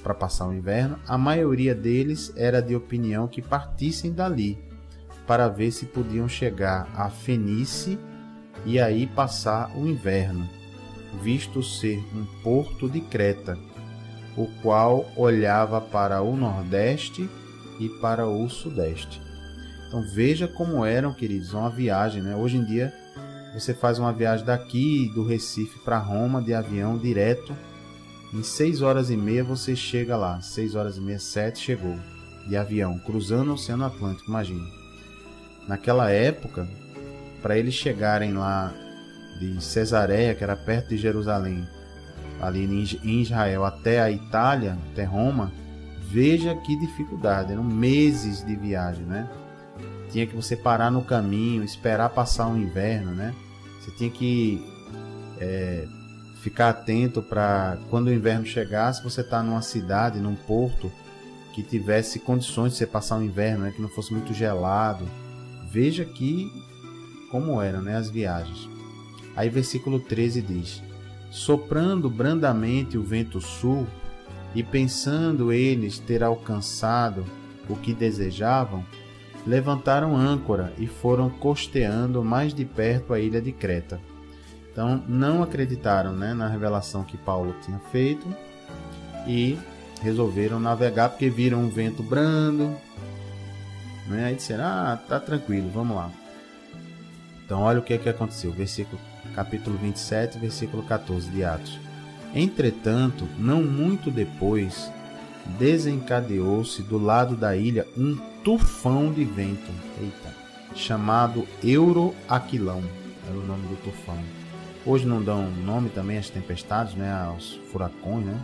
para passar o inverno, a maioria deles era de opinião que partissem dali para ver se podiam chegar a Fenice e aí passar o inverno, visto ser um porto de Creta, o qual olhava para o nordeste e para o sudeste. Então veja como eram, queridos, uma viagem, né? Hoje em dia você faz uma viagem daqui do Recife para Roma de avião direto, em 6 horas e meia você chega lá, 6 horas e meia, 7 chegou, de avião, cruzando o Oceano Atlântico, imagina. Naquela época, para eles chegarem lá de Cesareia, que era perto de Jerusalém, ali em Israel, até a Itália, até Roma, veja que dificuldade, eram meses de viagem, né? tinha que você parar no caminho, esperar passar um inverno, né? Você tinha que ficar atento para quando o inverno chegasse, você tá numa cidade, num porto que tivesse condições de você passar o inverno, né? Que não fosse muito gelado. Veja aqui como eram, né, as viagens. Aí versículo 13 diz: soprando brandamente o vento sul, e pensando eles ter alcançado o que desejavam, levantaram âncora e foram costeando mais de perto a ilha de Creta. Então não acreditaram, né, na revelação que Paulo tinha feito e resolveram navegar porque viram um vento brando, né? Aí disseram: tá tranquilo, vamos lá. Então olha o que aconteceu, capítulo 27, versículo 14 de Atos. Entretanto, não muito depois, desencadeou-se do lado da ilha um tufão de vento, chamado Euroaquilão, era o nome do tufão. Hoje não dão nome também às tempestades, né, aos furacões, né?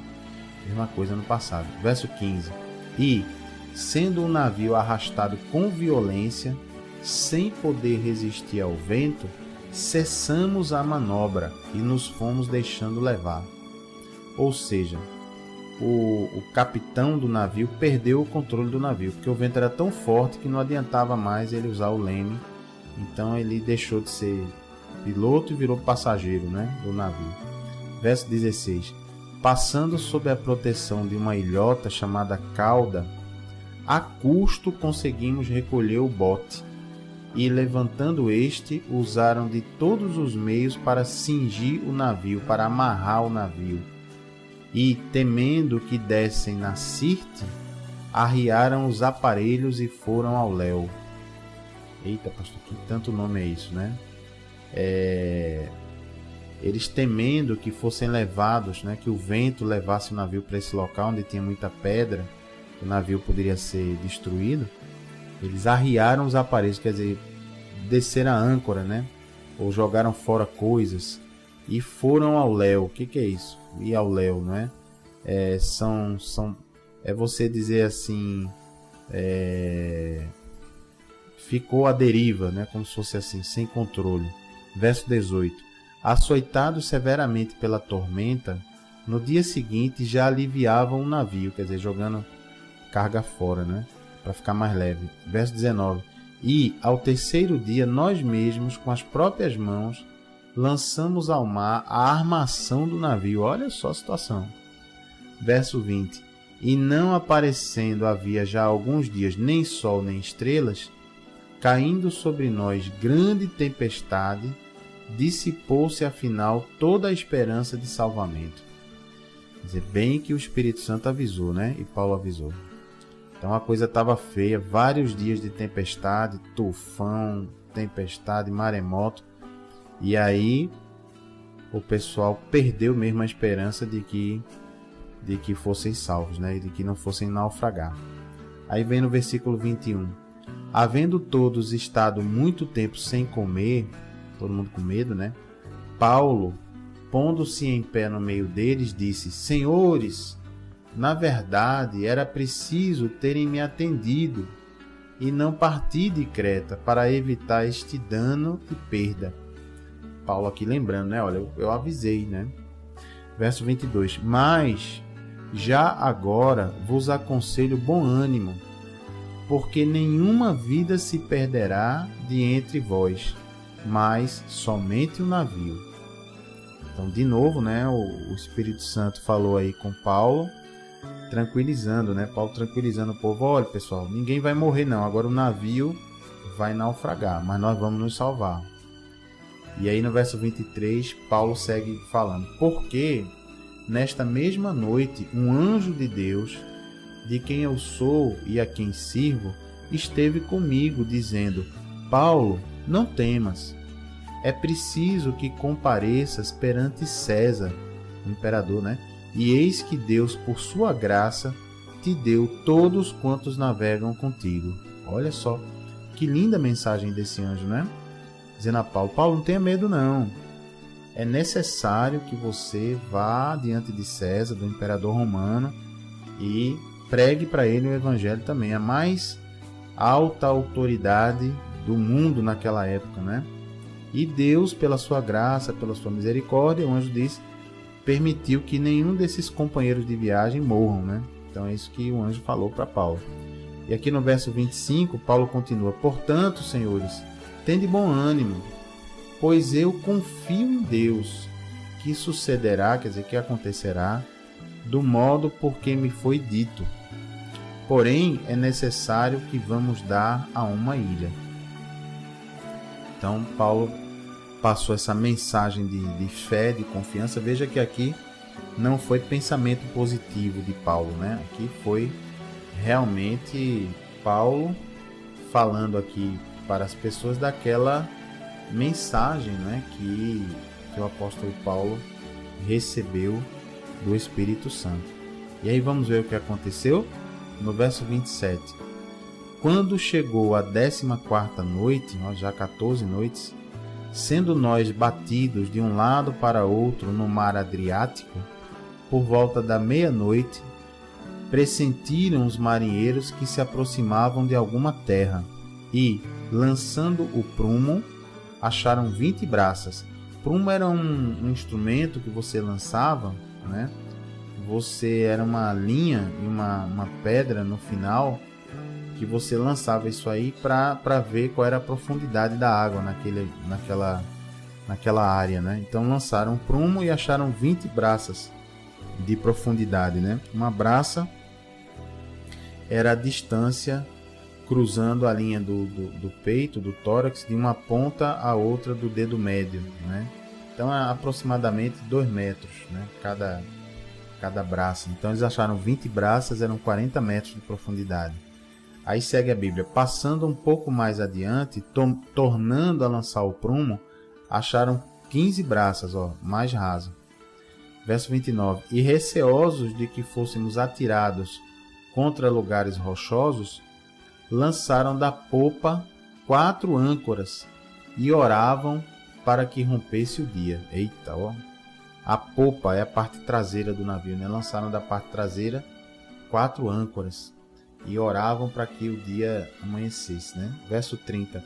Mesma coisa no passado. Verso 15. E, sendo o navio arrastado com violência, sem poder resistir ao vento, cessamos a manobra e nos fomos deixando levar. Ou seja, o capitão do navio perdeu o controle do navio, porque o vento era tão forte que não adiantava mais ele usar o leme. Então ele deixou de ser piloto e virou passageiro, né, do navio. Verso 16. Passando sob a proteção de uma ilhota chamada Cauda, a custo conseguimos recolher o bote, e levantando este, usaram de todos os meios para cingir o navio, para amarrar o navio. E, temendo que dessem na Sirte, arriaram os aparelhos e foram ao léu. Eita, pastor, que tanto nome é isso, né? Eles temendo que fossem levados, né, que o vento levasse o navio para esse local onde tinha muita pedra, o navio poderia ser destruído, eles arriaram os aparelhos, quer dizer, desceram a âncora, né, ou jogaram fora coisas e foram ao léu. O que é isso? Ir ao léu, não é? É você dizer assim, ficou à deriva, né, como se fosse assim, sem controle. Verso 18. Açoitados severamente pela tormenta, no dia seguinte já aliviavam o navio, quer dizer, jogando carga fora, né, para ficar mais leve. Verso 19. E, ao terceiro dia, nós mesmos, com as próprias mãos, lançamos ao mar a armação do navio. Olha só a situação. Verso 20. E não aparecendo havia já alguns dias nem sol nem estrelas, caindo sobre nós grande tempestade, dissipou-se afinal toda a esperança de salvamento. Quer dizer, bem que o Espírito Santo avisou, né? E Paulo avisou. Então a coisa estava feia, vários dias de tempestade, tufão, tempestade, maremoto. E aí o pessoal perdeu mesmo a esperança de que fossem salvos, né? E de que não fossem naufragar. Aí vem no versículo 21. Havendo todos estado muito tempo sem comer, todo mundo com medo, né? Paulo, pondo-se em pé no meio deles, disse: Senhores, na verdade era preciso terem me atendido e não partir de Creta para evitar este dano e perda. Paulo aqui lembrando, né? Olha, eu avisei, né? Verso 22. Mas já agora vos aconselho bom ânimo, porque nenhuma vida se perderá de entre vós, mas somente o navio. Então, de novo, né, o Espírito Santo falou aí com Paulo, tranquilizando, né? Paulo tranquilizando o povo: olha, pessoal, ninguém vai morrer não, agora o navio vai naufragar, mas nós vamos nos salvar. E aí no verso 23, Paulo segue falando: porque nesta mesma noite um anjo de Deus, de quem eu sou e a quem sirvo, esteve comigo, dizendo: Paulo, não temas, é preciso que compareças perante César, o imperador, né? E eis que Deus, por sua graça, te deu todos quantos navegam contigo. Olha só, que linda mensagem desse anjo, né? Dizendo a Paulo: Paulo, não tenha medo não. É necessário que você vá diante de César, do imperador romano, e pregue para ele o evangelho também. A alta autoridade do mundo naquela época, né? E Deus, pela sua graça, pela sua misericórdia, o anjo disse, permitiu que nenhum desses companheiros de viagem morram, né? Então é isso que o anjo falou para Paulo. E aqui no verso 25, Paulo continua: portanto, senhores, tende bom ânimo, pois eu confio em Deus, que sucederá, quer dizer, que acontecerá, do modo por que me foi dito. Porém, é necessário que vamos dar a uma ilha. Então, Paulo passou essa mensagem de fé, de confiança. Veja que aqui não foi pensamento positivo de Paulo, né? Aqui foi realmente Paulo falando aqui para as pessoas daquela mensagem, né, que o apóstolo Paulo recebeu do Espírito Santo. E aí vamos ver o que aconteceu no verso 27. Quando chegou a 14ª noite, já 14 noites, sendo nós batidos de um lado para outro no mar Adriático, por volta da meia-noite, pressentiram os marinheiros que se aproximavam de alguma terra e, lançando o prumo, acharam 20 braças. Prumo era um instrumento que você lançava, né? Era uma linha e uma pedra no final que você lançava isso aí para ver qual era a profundidade da água naquela área, né? Então lançaram prumo e acharam 20 braças de profundidade, né? Uma braça era a distância cruzando a linha do peito, do tórax, de uma ponta a outra do dedo médio, né? Então é aproximadamente 2 metros, né? Cada braço. Então eles acharam 20 braças, eram 40 metros de profundidade. Aí segue a Bíblia: passando um pouco mais adiante, tornando a lançar o prumo, acharam 15 braças, mais raso. Verso 29. E receosos de que fôssemos atirados contra lugares rochosos, lançaram da popa 4 âncoras e oravam para que rompesse o dia. Eita, a popa é a parte traseira do navio, né? Lançaram da parte traseira 4 âncoras e oravam para que o dia amanhecesse, né? Verso 30.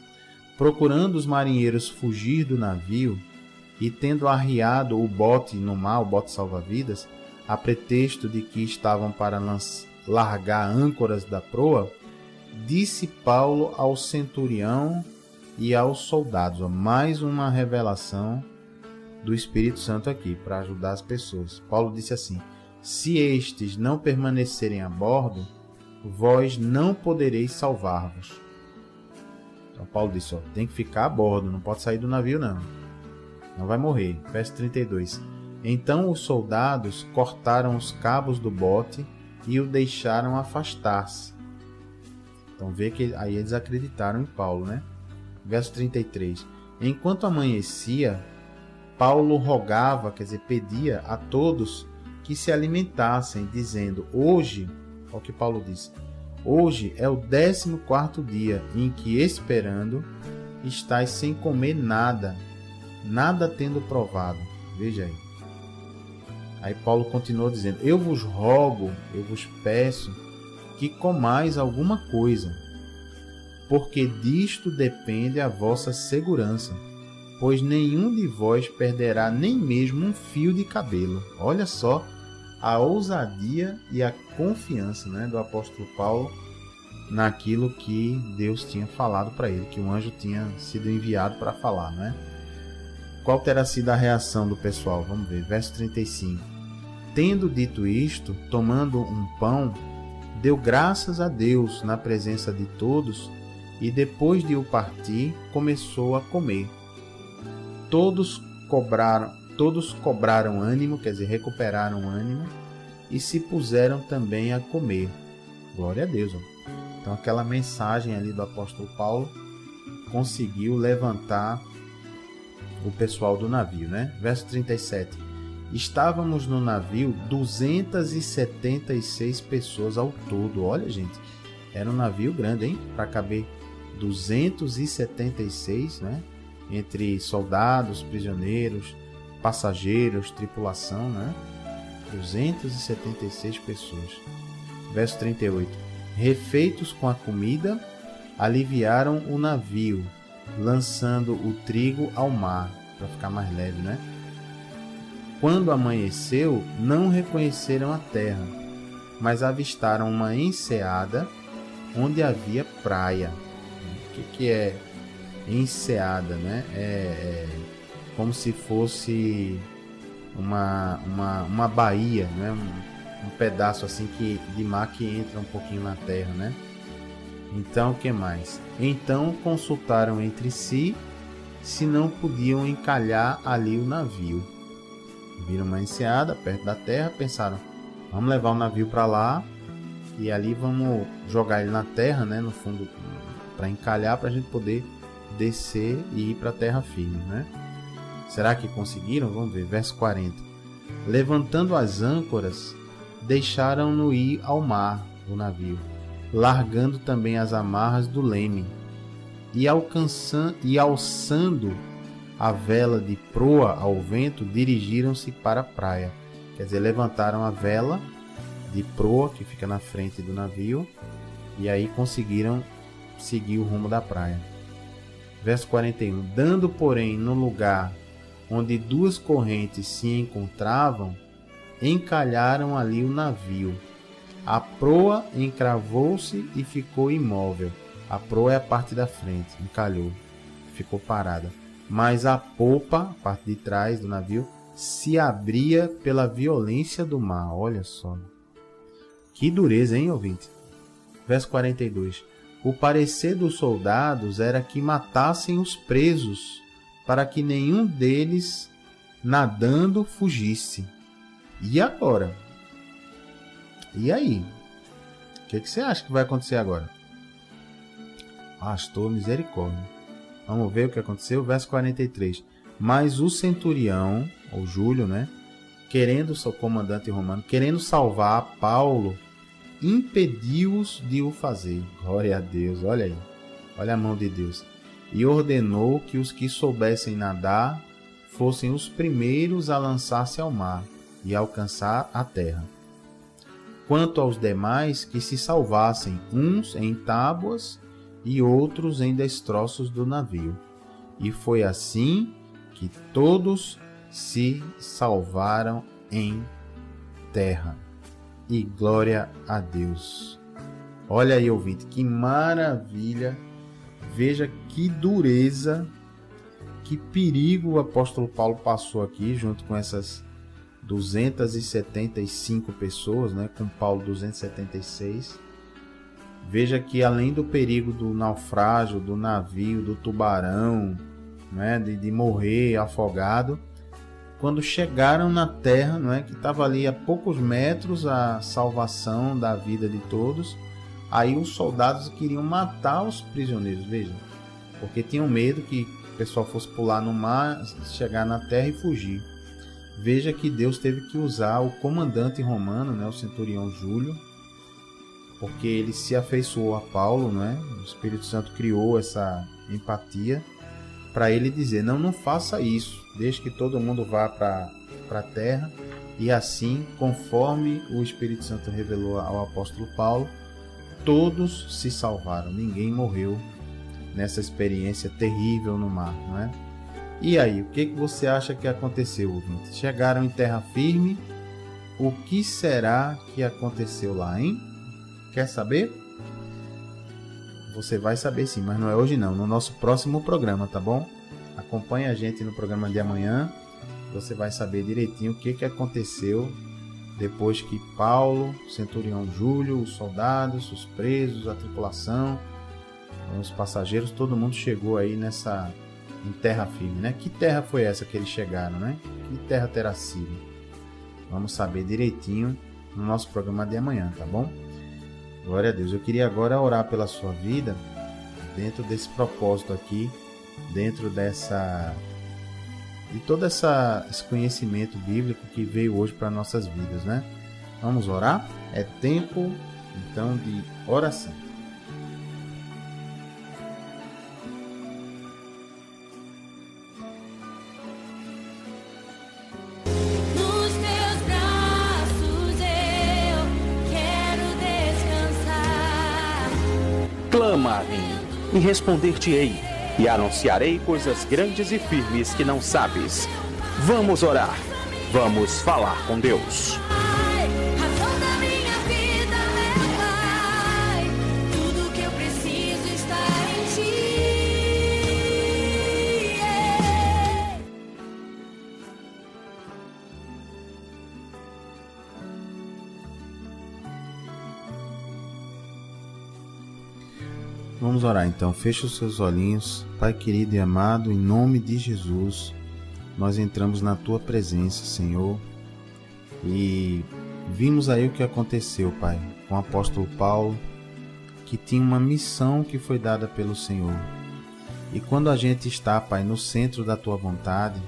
Procurando os marinheiros fugir do navio e tendo arriado o bote no mar, o bote salva-vidas, a pretexto de que estavam para largar âncoras da proa, disse Paulo ao centurião e aos soldados. Mais uma revelação do Espírito Santo aqui, para ajudar as pessoas. Paulo disse assim: se estes não permanecerem a bordo, vós não podereis salvar-vos. Então Paulo disse, tem que ficar a bordo, não pode sair do navio não vai morrer. Verso 32. Então os soldados cortaram os cabos do bote e o deixaram afastar-se. Então vê que aí eles acreditaram em Paulo, né? Verso 33. Enquanto amanhecia, Paulo rogava, quer dizer, pedia a todos que se alimentassem, dizendo: hoje, olha o que Paulo disse, hoje é o 14º dia em que, esperando, estáis sem comer nada tendo provado. Veja aí. Aí Paulo continuou dizendo: eu vos rogo, eu vos peço que comais alguma coisa, porque disto depende a vossa segurança, pois nenhum de vós perderá nem mesmo um fio de cabelo. Olha só a ousadia e a confiança, né, do apóstolo Paulo naquilo que Deus tinha falado para ele, que o anjo tinha sido enviado para falar, né? Qual terá sido a reação do pessoal? Vamos ver, verso 35. Tendo dito isto, tomando um pão, deu graças a Deus na presença de todos e depois de o partir, começou a comer. Todos cobraram ânimo, quer dizer, recuperaram ânimo e se puseram também a comer. Glória a Deus. Então aquela mensagem ali do apóstolo Paulo conseguiu levantar o pessoal do navio, né? Verso 37. Estávamos no navio 276 pessoas ao todo. Olha, gente, era um navio grande, hein? Para caber 276, né? Entre soldados, prisioneiros, passageiros, tripulação, né? 276 pessoas. Verso 38. Refeitos com a comida, aliviaram o navio, lançando o trigo ao mar, para ficar mais leve, né? Quando amanheceu, não reconheceram a terra, mas avistaram uma enseada onde havia praia. O que é enseada, né? É como se fosse uma baía, né? Um pedaço assim de mar que entra um pouquinho na terra, né? Então, o que mais? Então consultaram entre si se não podiam encalhar ali o navio. Viram uma enseada perto da terra, pensaram, vamos levar o navio para lá e ali vamos jogar ele na terra, né? No fundo, para encalhar, para a gente poder descer e ir para a terra firme, né? Será que conseguiram? Vamos ver, verso 40. Levantando as âncoras, deixaram-no ir ao mar, o navio, largando também as amarras do leme, e alçando a vela de proa ao vento, dirigiram-se para a praia. Quer dizer, levantaram a vela de proa, que fica na frente do navio, e aí conseguiram seguir o rumo da praia. Verso 41. Dando, porém, no lugar onde duas correntes se encontravam, encalharam ali o navio. A proa encravou-se e ficou imóvel. A proa é a parte da frente, encalhou, ficou parada. Mas a popa, a parte de trás do navio, se abria pela violência do mar. Olha só. Que dureza, hein, ouvinte? Verso 42. O parecer dos soldados era que matassem os presos, para que nenhum deles, nadando, fugisse. E agora? E aí? O que você acha que vai acontecer agora? Pastor, misericórdia. Vamos ver o que aconteceu. Verso 43. Mas o centurião, ou Júlio, né? O comandante romano, querendo salvar Paulo, impediu-os de o fazer. Glória a Deus, olha aí. Olha a mão de Deus. E ordenou que os que soubessem nadar fossem os primeiros a lançar-se ao mar e alcançar a terra. Quanto aos demais, que se salvassem, uns em tábuas e outros em destroços do navio. E foi assim que todos se salvaram em terra. E glória a Deus. Olha aí, ouvinte, que maravilha. Veja que dureza, que perigo o apóstolo Paulo passou aqui, junto com essas 275 pessoas, né? Com Paulo 276. Veja que além do perigo do naufrágio, do navio, do tubarão, né? de morrer afogado, quando chegaram na terra, não é? Que estava ali a poucos metros a salvação da vida de todos, aí os soldados queriam matar os prisioneiros, veja, porque tinham medo que o pessoal fosse pular no mar, chegar na terra e fugir. Veja que Deus teve que usar o comandante romano, né, o centurião Júlio, porque ele se afeiçoou a Paulo, né? O Espírito Santo criou essa empatia para ele dizer, não faça isso, deixe que todo mundo vá para a terra. E assim, conforme o Espírito Santo revelou ao apóstolo Paulo, todos se salvaram, ninguém morreu nessa experiência terrível no mar, não é? E aí, o que você acha que aconteceu, ouvinte? Chegaram em terra firme, o que será que aconteceu lá, hein? Quer saber? Você vai saber sim, mas não é hoje não, no nosso próximo programa, tá bom? Acompanhe a gente no programa de amanhã, você vai saber direitinho o que aconteceu depois que Paulo, o centurião Júlio, os soldados, os presos, a tripulação, os passageiros, todo mundo chegou aí em terra firme, né? Que terra foi essa que eles chegaram, né? Que terra terá sido? Vamos saber direitinho no nosso programa de amanhã, tá bom? Glória a Deus. Eu queria agora orar pela sua vida, dentro desse propósito aqui, dentro de todo esse conhecimento bíblico que veio hoje para nossas vidas, né? Vamos orar? É tempo, então, de oração. Nos teus braços eu quero descansar. Clama a mim, e responder-te-ei, e anunciarei coisas grandes e firmes que não sabes. Vamos orar. Vamos falar com Deus. Razão da minha vida, meu Pai, tudo que eu preciso está em Ti. Vamos orar então. Feche os seus olhinhos. Pai querido e amado, em nome de Jesus, nós entramos na Tua presença, Senhor, e vimos aí o que aconteceu, Pai, com o apóstolo Paulo, que tinha uma missão que foi dada pelo Senhor. E quando a gente está, Pai, no centro da Tua vontade,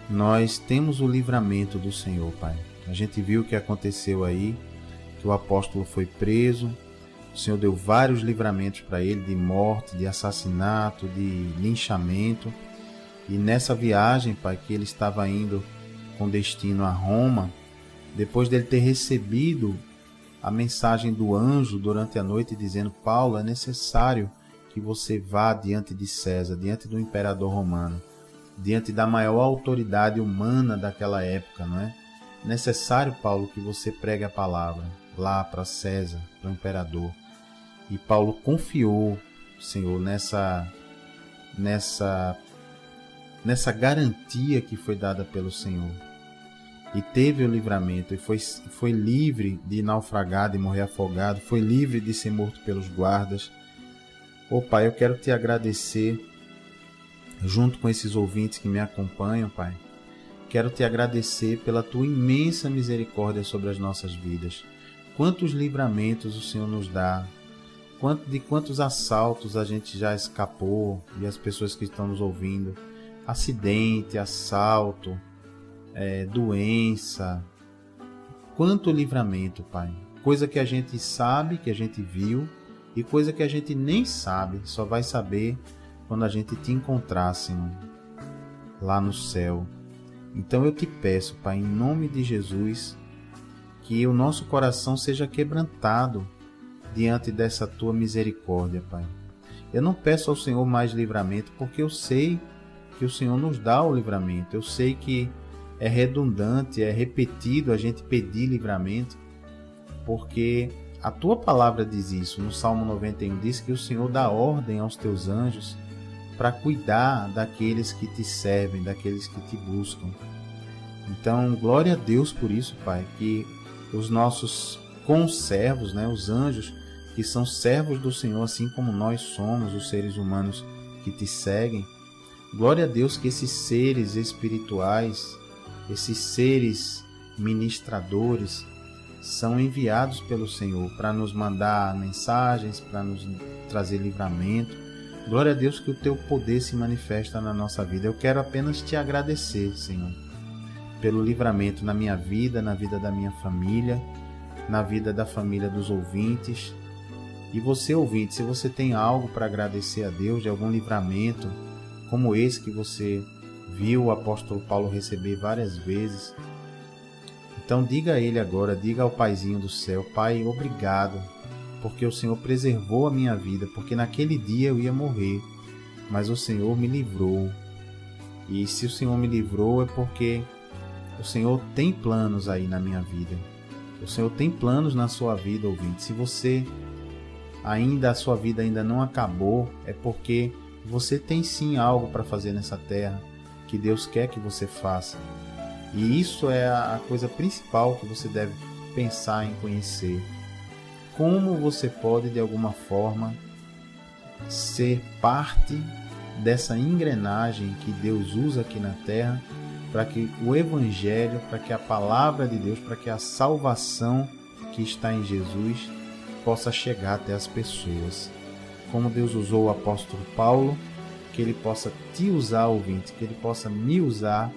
nós temos o livramento do Senhor, Pai. A gente viu o que aconteceu aí, que o apóstolo foi preso, o Senhor deu vários livramentos para ele, de morte, de assassinato, de linchamento. E nessa viagem, Pai, que ele estava indo com destino a Roma, depois dele ter recebido a mensagem do anjo durante a noite dizendo: Paulo, é necessário que você vá diante de César, diante do imperador romano, diante da maior autoridade humana daquela época, não é? Necessário, Paulo, que você pregue a palavra lá para César, para o imperador. E Paulo confiou, Senhor, nessa garantia que foi dada pelo Senhor, e teve o livramento, e foi livre de naufragar, de morrer afogado, foi livre de ser morto pelos guardas. Ô Pai, eu quero Te agradecer, junto com esses ouvintes que me acompanham, Pai, quero Te agradecer pela Tua imensa misericórdia sobre as nossas vidas. Quantos livramentos o Senhor nos dá, de quantos assaltos a gente já escapou, e as pessoas que estão nos ouvindo, acidente, assalto, doença, quanto livramento, Pai. Coisa que a gente sabe, que a gente viu, e coisa que a gente nem sabe, só vai saber quando a gente Te encontrar, Senhor, lá no céu. Então eu Te peço, Pai, em nome de Jesus, que o nosso coração seja quebrantado diante dessa Tua misericórdia, Pai. Eu não peço ao Senhor mais livramento, porque eu sei que o Senhor nos dá o livramento. Eu sei que é redundante, é repetido a gente pedir livramento, porque a Tua palavra diz isso. No Salmo 91 diz que o Senhor dá ordem aos Teus anjos para cuidar daqueles que Te servem, daqueles que Te buscam. Então, glória a Deus por isso, Pai, que os nossos conservos, né, os anjos, que são servos do Senhor, assim como nós somos, os seres humanos que Te seguem, glória a Deus que esses seres espirituais, esses seres ministradores, são enviados pelo Senhor para nos mandar mensagens, para nos trazer livramento. Glória a Deus que o Teu poder se manifesta na nossa vida. Eu quero apenas Te agradecer, Senhor, pelo livramento na minha vida, na vida da minha família, na vida da família dos ouvintes. E você, ouvinte, se você tem algo para agradecer a Deus, de algum livramento, como esse que você viu o apóstolo Paulo receber várias vezes, então diga a Ele agora, diga ao Paizinho do céu: Pai, obrigado, porque o Senhor preservou a minha vida, porque naquele dia eu ia morrer, mas o Senhor me livrou. E se o Senhor me livrou é porque o Senhor tem planos aí na minha vida. O Senhor tem planos na sua vida, ouvinte. Se a sua vida ainda não acabou, é porque você tem sim algo para fazer nessa terra que Deus quer que você faça. E isso é a coisa principal que você deve pensar em conhecer. Como você pode, de alguma forma, ser parte dessa engrenagem que Deus usa aqui na terra para que o Evangelho, para que a palavra de Deus, para que a salvação que está em Jesus possa chegar até as pessoas. Como Deus usou o apóstolo Paulo, que Ele possa te usar, ouvinte, que Ele possa me usar,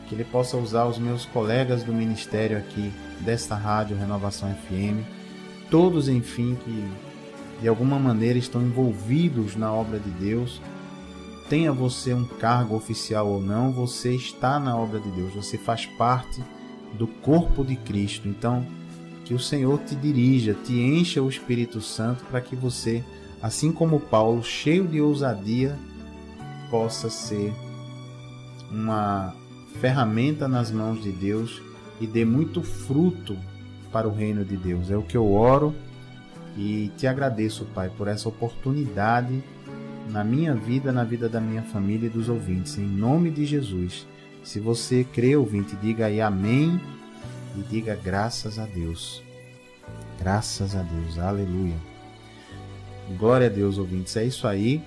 que Ele possa usar os meus colegas do ministério aqui desta rádio Renovação FM, todos, enfim, que de alguma maneira estão envolvidos na obra de Deus. Tenha você um cargo oficial ou não, você está na obra de Deus, você faz parte do corpo de Cristo. Então, que o Senhor te dirija, te encha o Espírito Santo para que você assim como Paulo, cheio de ousadia, possa ser uma ferramenta nas mãos de Deus e dê muito fruto para o reino de Deus. É o que eu oro e te agradeço, Pai, por essa oportunidade na minha vida, na vida da minha família e dos ouvintes. Em nome de Jesus. Se você crê, ouvinte, diga aí amém e diga graças a Deus. Graças a Deus. Aleluia. Glória a Deus, ouvintes. É isso aí.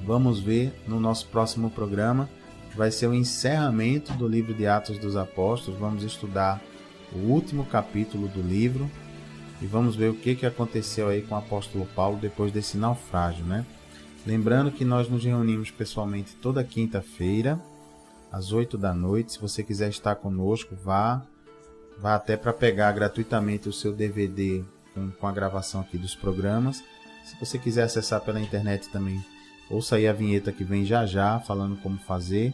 Vamos ver no nosso próximo programa. Vai ser o encerramento do livro de Atos dos Apóstolos. Vamos estudar o último capítulo do livro e vamos ver o que aconteceu aí com o apóstolo Paulo depois desse naufrágio, né? Lembrando que nós nos reunimos pessoalmente toda quinta-feira, às 8 da noite. Se você quiser estar conosco, vá até para pegar gratuitamente o seu DVD com a gravação aqui dos programas. Se você quiser acessar pela internet também, ouça aí a vinheta que vem já, falando como fazer.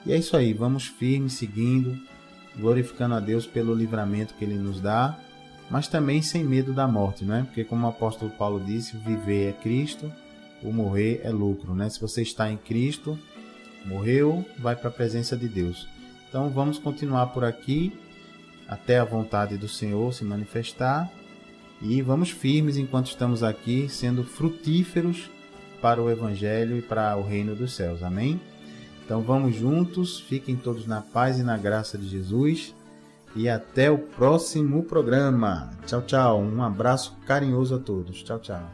E é isso aí, vamos firmes, seguindo, glorificando a Deus pelo livramento que Ele nos dá, mas também sem medo da morte, não é? Porque como o apóstolo Paulo disse, o viver é Cristo, o morrer é lucro, né? Se você está em Cristo, morreu, vai para a presença de Deus. Então vamos continuar por aqui, até a vontade do Senhor se manifestar, e vamos firmes enquanto estamos aqui, sendo frutíferos para o Evangelho e para o reino dos céus. Amém? Então vamos juntos, fiquem todos na paz e na graça de Jesus, e até o próximo programa. Tchau, tchau. Um abraço carinhoso a todos. Tchau, tchau.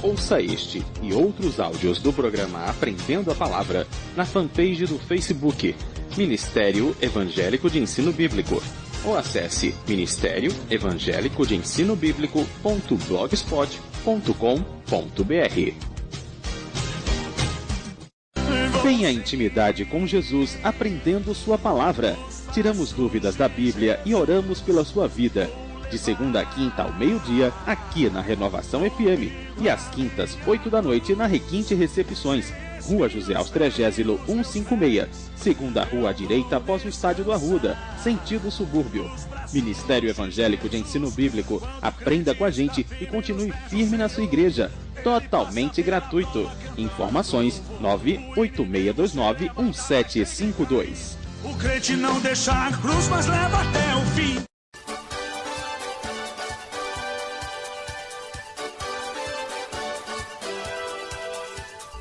Ouça este e outros áudios do programa Aprendendo a Palavra na fanpage do Facebook Ministério Evangélico de Ensino Bíblico ou acesse Ministério Evangélico de Ensino Bíblico.blogspot.com.br. Tenha intimidade com Jesus aprendendo sua palavra. Tiramos dúvidas da Bíblia e oramos pela sua vida. De segunda a quinta ao meio-dia, aqui na Renovação FM. E às quintas, 8 da noite, na Requinte Recepções, Rua José Austrégésilo 156, segunda rua à direita após o Estádio do Arruda, sentido subúrbio. Ministério Evangélico de Ensino Bíblico. Aprenda com a gente e continue firme na sua igreja. Totalmente gratuito. Informações 986291752. O crente não deixa a cruz, mas leva até o fim.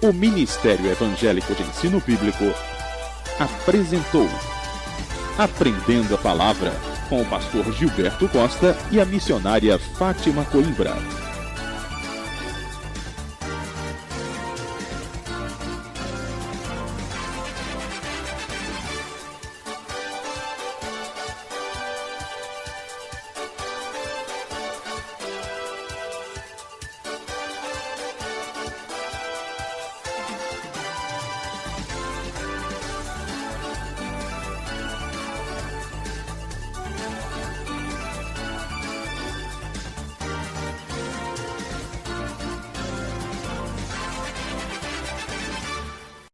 O Ministério Evangélico de Ensino Bíblico apresentou Aprendendo a Palavra, com o pastor Gilberto Costa e a missionária Fátima Coimbra.